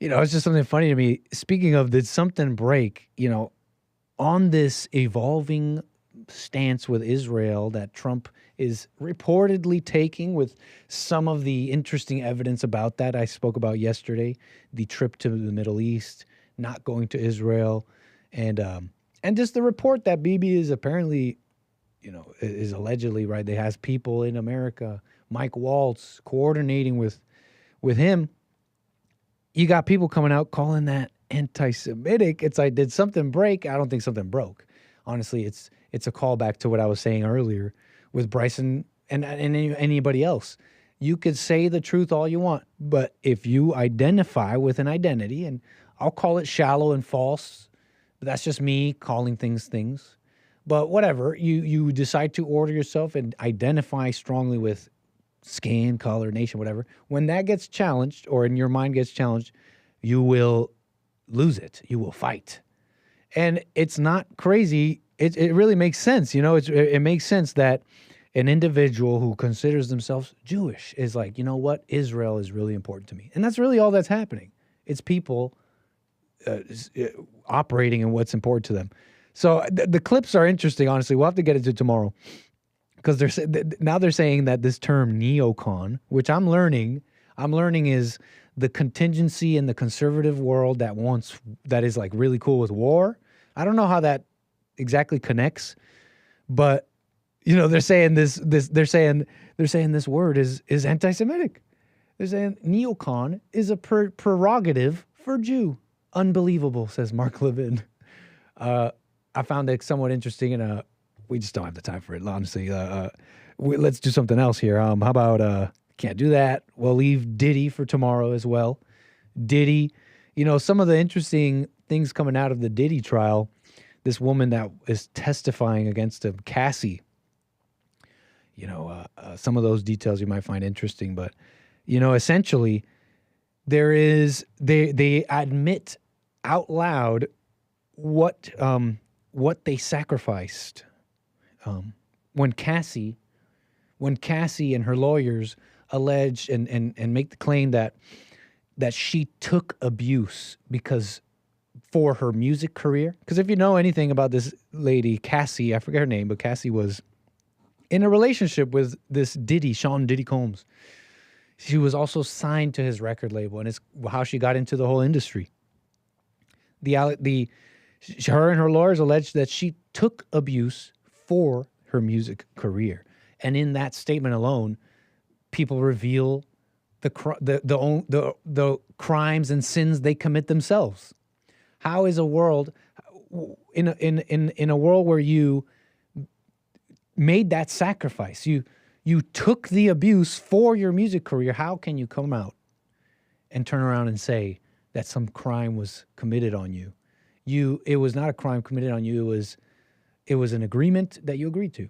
it's just something funny to me. Speaking of did something break, on this evolving stance with Israel that Trump is reportedly taking, with some of the interesting evidence about that I spoke about yesterday, the trip to the Middle East, not going to Israel, and just the report that Bibi is apparently, is allegedly, right, they has people in America, Mike Waltz, coordinating with him. You got people coming out calling that anti-Semitic. It's like, did something break? I don't think something broke. Honestly, it's a callback to what I was saying earlier with Bryson and anybody else. You could say the truth all you want, but if you identify with an identity, and I'll call it shallow and false, but that's just me calling things. But whatever, you decide to order yourself and identify strongly with skin, color, nation, whatever. When that gets challenged, or in your mind gets challenged, you will lose it. You will fight. And it's not crazy. It really makes sense. It makes sense that an individual who considers themselves Jewish is like, you know what? Israel is really important to me. And that's really all that's happening. It's people operating in what's important to them. So the clips are interesting, honestly. We'll have to get into tomorrow. Because now they're saying that this term neocon, which I'm learning is the contingency in the conservative world that is like really cool with war. I don't know how that exactly connects, but they're saying this word is anti-Semitic. They're saying neocon is a prerogative for Jew. Unbelievable, says Mark Levin. I found it somewhat interesting, and we just don't have the time for it, honestly. let's do something else here. How about can't do that. We'll leave Diddy for tomorrow as well. Diddy, some of the interesting things coming out of the Diddy trial. This woman that is testifying against him, Cassie. Some of those details you might find interesting, but essentially, they admit out loud what they sacrificed when Cassie and her lawyers allege and make the claim that she took abuse for her music career. Because if you know anything about this lady, Cassie, I forget her name, but Cassie was in a relationship with this Sean Diddy Combs. She was also signed to his record label, and it's how she got into the whole industry. Her and her lawyers alleged that she took abuse for her music career. And in that statement alone, people reveal the crimes and sins they commit themselves. How is a world in a world where you made that sacrifice, you took the abuse for your music career, how can you come out and turn around and say that some crime was committed on you? It was not a crime committed on you. It was an agreement that you agreed to.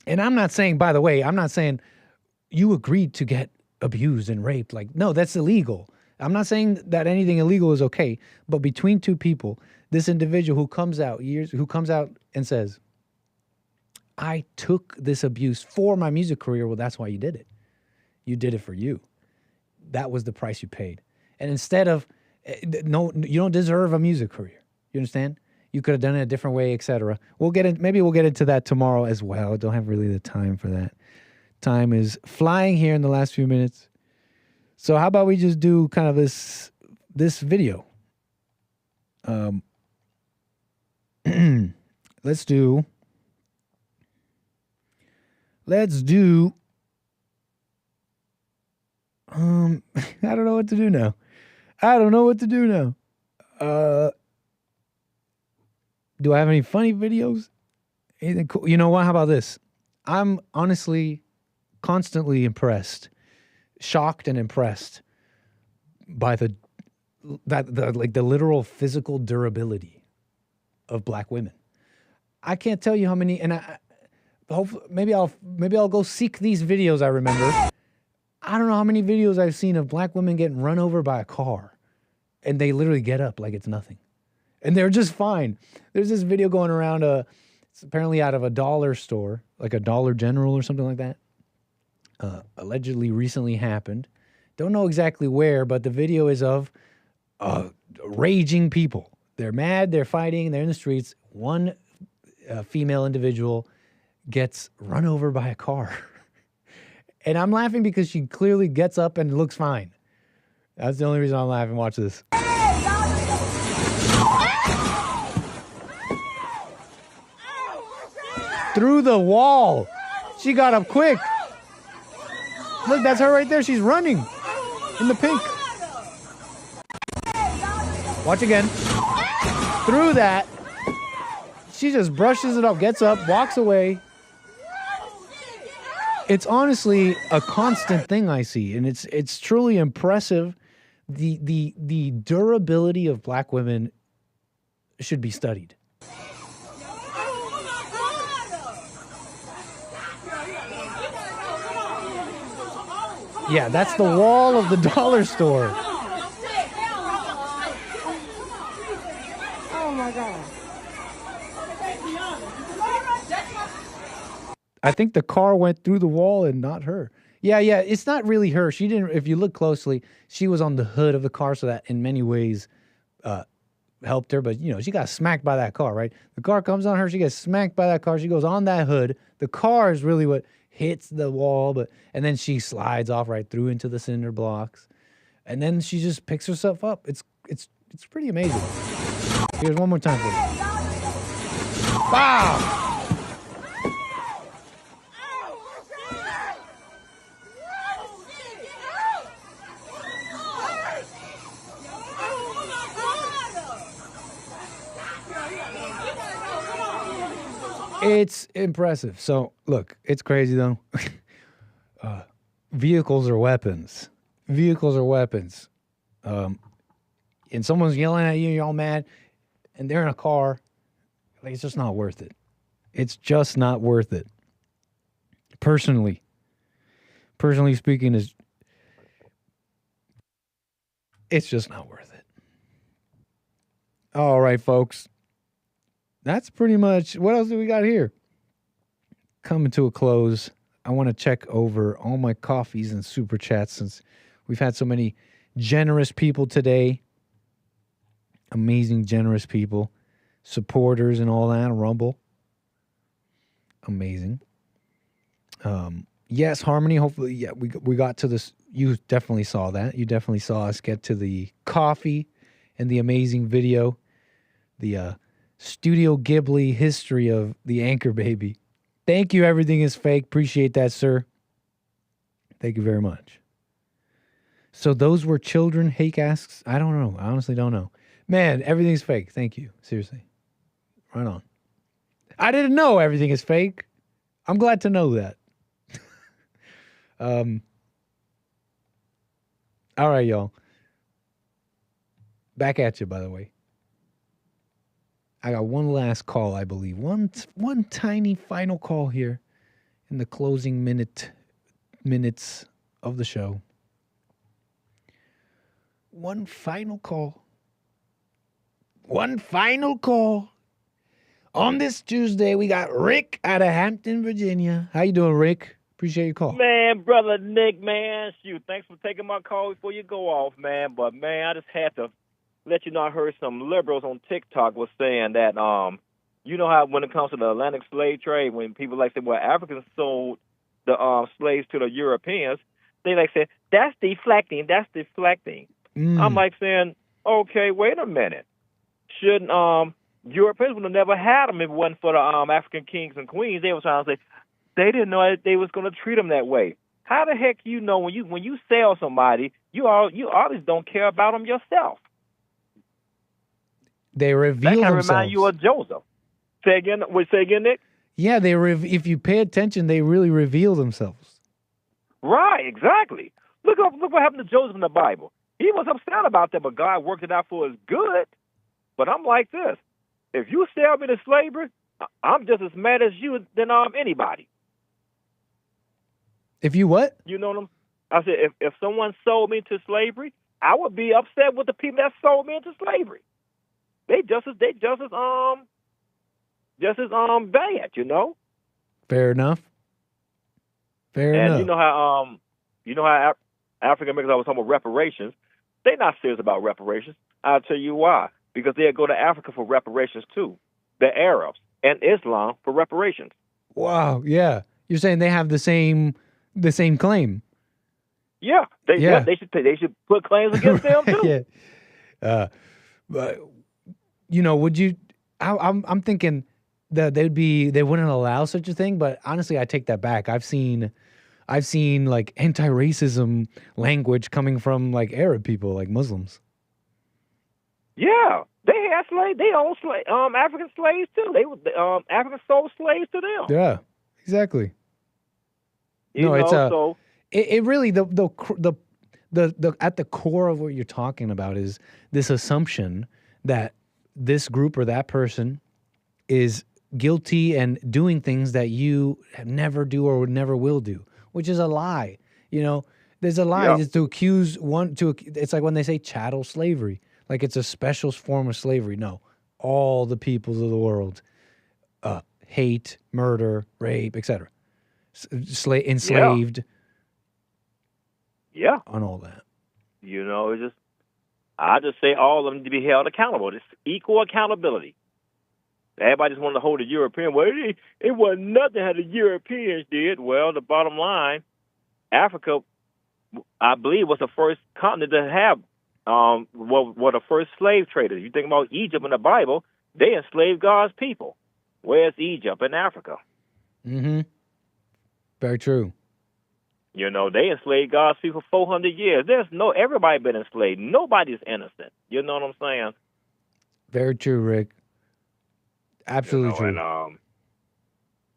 And I'm not saying, by the way, you agreed to get abused and raped. Like, no, that's illegal. I'm not saying that anything illegal is okay, but between two people, this individual who comes out and says, I took this abuse for my music career. Well, that's why you did it. You did it for you. That was the price you paid. And instead of, no, you don't deserve a music career. You understand? You could have done it a different way, etc. Maybe we'll get into that tomorrow as well. I don't have really the time for that. Time is flying here in the last few minutes. So how about we just do kind of this video? Let's do I don't know what to do now. Do I have any funny videos? Anything cool? You know what? How about this? I'm honestly constantly impressed, shocked and impressed by the literal physical durability of black women. I can't tell you how many, and maybe I'll go seek these videos I remember. I don't know how many videos I've seen of black women getting run over by a car, and they literally get up like it's nothing, and they're just fine. There's this video going around. It's apparently out of a dollar store, like a Dollar General or something like that. Allegedly recently happened. Don't know exactly where, but the video is of raging people. They're mad, they're fighting, they're in the streets. One female individual gets run over by a car. And I'm laughing because she clearly gets up and looks fine. That's the only reason I'm laughing. Watch this. Through the wall. She got up quick. Look, that's her right there. She's running in the pink. Watch again. Through that. She just brushes it off, gets up, walks away. It's honestly a constant thing I see, and it's truly impressive. The durability of black women should be studied. Yeah, that's the wall of the dollar store. Oh my God. I think the car went through the wall and not her. Yeah, it's not really her. She didn't, if you look closely, she was on the hood of the car, so that in many ways helped her. But, she got smacked by that car, right? The car comes on her, she gets smacked by that car, she goes on that hood. The car is really what hits the wall, and then she slides off right through into the cinder blocks. And then she just picks herself up. It's pretty amazing. Here's one more time for you. Wow! It's impressive. So, look, it's crazy, though. Vehicles are weapons. Vehicles are weapons. And someone's yelling at you, you're all mad, and they're in a car. Like, it's just not worth it. It's just not worth it. Personally speaking, it's just not worth it. All right, folks. That's pretty much, what else do we got here? Coming to a close. I want to check over all my coffees and super chats since we've had so many generous people today. Amazing, generous people. Supporters and all that. Rumble. Amazing. Yes, Harmony. Hopefully, yeah, we got to this. You definitely saw that. You definitely saw us get to the coffee and the amazing video. The Studio Ghibli history of the Anchor Baby. Thank you. Everything is fake. Appreciate that, sir. Thank you very much. So those were children, Hake asks. I don't know. I honestly don't know. Man, everything's fake. Thank you. Seriously. Right on. I didn't know everything is fake. I'm glad to know that. All right, y'all. Back at you, by the way. I got one last call, I believe. One tiny final call here in the closing minutes of the show. One final call. One final call. On this Tuesday, we got Rick out of Hampton, Virginia. How you doing, Rick? Appreciate your call. Man, brother Nick, man, shoot, thanks for taking my call before you go off, man. But, man, I just had to let you know I heard some liberals on TikTok was saying that, you know how when it comes to the Atlantic slave trade, when people like say, well, Africans sold the slaves to the Europeans, they like say, that's deflecting. I'm like saying, okay, wait a minute. Shouldn't Europeans would have never had them if it wasn't for the African kings and queens. They were trying to say they didn't know that they was going to treat them that way. How the heck you know when you sell somebody, you always don't care about them yourself? They reveal that themselves. Remind you of Joseph. Say again, Nick? Yeah, if you pay attention, they really reveal themselves. Right, exactly. Look what happened to Joseph in the Bible. He was upset about that, but God worked it out for his good. But I'm like this. If you sell me to slavery, I'm just as mad as you than anybody. If you what? You know what I said, if someone sold me to slavery, I would be upset with the people that sold me into slavery. They just as bad, you know. Fair enough. And you know how African Americans always talking about reparations. They're not serious about reparations. I'll tell you why. Because they'll go to Africa for reparations too. The Arabs and Islam for reparations. Wow, yeah. You're saying they have the same claim. Yeah. They should put claims against them too. Yeah. But you know, would you I'm thinking that they wouldn't allow such a thing, but honestly I take that back. I've seen like anti-racism language coming from like Arab people, like Muslims. Yeah, they had slaves. They owned African slaves too. Africans sold slaves to them. Yeah, exactly. It really the at the core of what you're talking about is this assumption that this group or that person is guilty and doing things that you never do or never will do, which is a lie. You know, there's a lie. Yeah. It's to accuse it's like when they say chattel slavery. Like it's a special form of slavery. No, all the peoples of the world hate, murder, rape, etc. Enslaved. Yeah. On all that. You know, I just say all of them to be held accountable. It's equal accountability. Everybody just wanted to hold the European. Well, it wasn't nothing how the Europeans did. Well, the bottom line, Africa, I believe, was the first continent to have were the first slave traders. You think about Egypt in the Bible, they enslaved God's people. Where's Egypt in Africa? Mm-hmm. Very true. You know, they enslaved God's people for 400 years. Everybody been enslaved. Nobody's innocent. You know what I'm saying? Very true, Rick. Absolutely true. And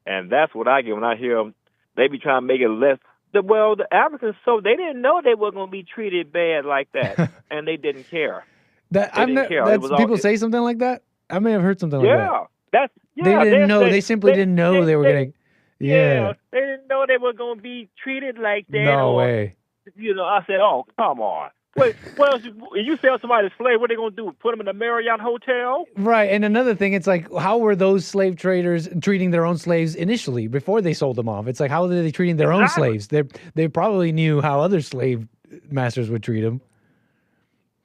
And that's what I get when I hear them. They be trying to make it less. The Africans, so they didn't know they were going to be treated bad like that, and they didn't care. They didn't care. People say something like that? I may have heard something like that. They didn't know. They simply didn't know they were going to. Yeah. They didn't know they were going to be treated like that. No way. I said, oh, come on. Wait, what else? You sell somebody a slave, what are they going to do? Put them in a Marriott hotel? Right. And another thing, it's like, how were those slave traders treating their own slaves initially before they sold them off? It's like, how were they treating their own slaves? They probably knew how other slave masters would treat them.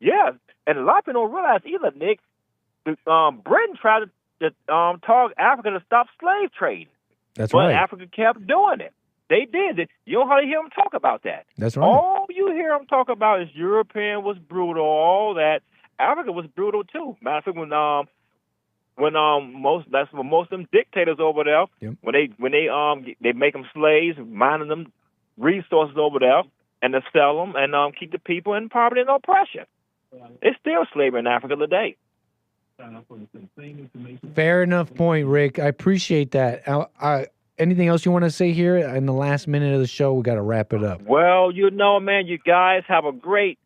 Yeah. And a lot of people don't realize either, Nick. Britain tried to talk Africa to stop slave trade. That's but right. But Africa kept doing it. They did. You don't hardly hear them talk about that. That's right. All you hear them talk about is European was brutal, all that. Africa was brutal too. Matter of fact, most of them dictators over there, when they make them slaves, mining them resources over there, and they sell them and keep the people in poverty and oppression. It's still slavery in Africa today. Fair enough point, Rick. I appreciate that. Anything else you want to say here in the last minute of the show? We got to wrap it up. Well, man, you guys have a great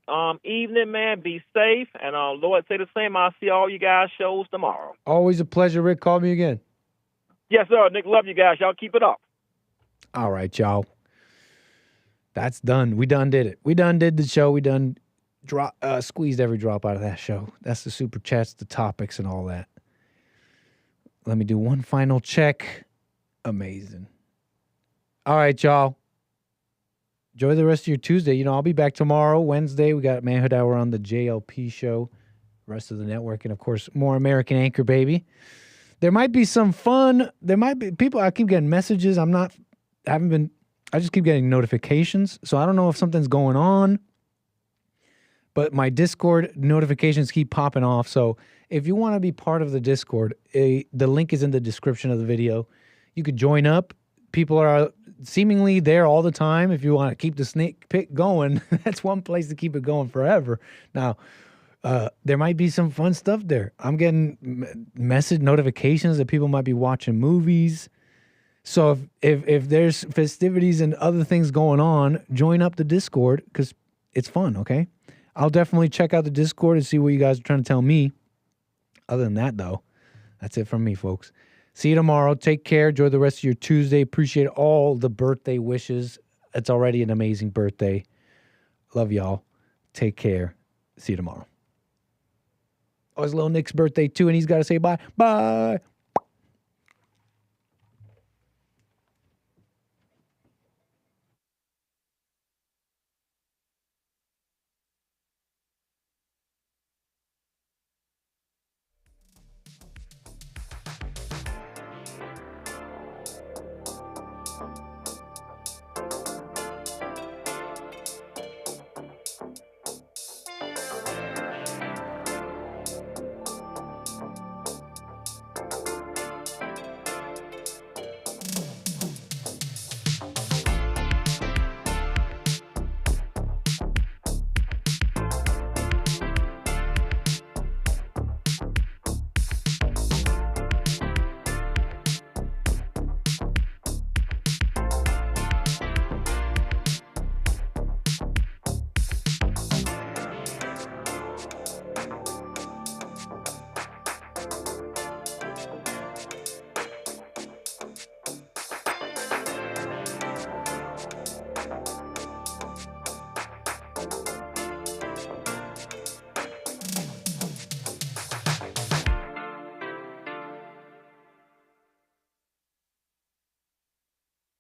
evening, man. Be safe. And Lord, say the same. I'll see all you guys' shows tomorrow. Always a pleasure, Rick. Call me again. Yes, sir. Nick, love you guys. Y'all keep it up. All right, y'all. That's done. We done did it. We done did the show. We done squeezed every drop out of that show. That's the super chats, the topics, and all that. Let me do one final check. Amazing. All right, y'all. Enjoy the rest of your Tuesday. I'll be back tomorrow, Wednesday. We got Manhood Hour on the JLP show, rest of the network, and of course, more American Anchor, baby. There might be some fun. There might be people. I keep getting messages. I just keep getting notifications. So I don't know if something's going on, but my Discord notifications keep popping off. So if you want to be part of the Discord, the link is in the description of the video. You could join up. People are seemingly there all the time. If you want to keep the snake pit going, that's one place to keep it going forever. Now, there might be some fun stuff there. I'm getting message notifications that people might be watching movies. So if there's festivities and other things going on, join up the Discord because it's fun, okay? I'll definitely check out the Discord and see what you guys are trying to tell me. Other than that, though, that's it from me, folks. See you tomorrow. Take care. Enjoy the rest of your Tuesday. Appreciate all the birthday wishes. It's already an amazing birthday. Love y'all. Take care. See you tomorrow. Oh, it's Little Nick's birthday, too, and he's got to say bye. Bye.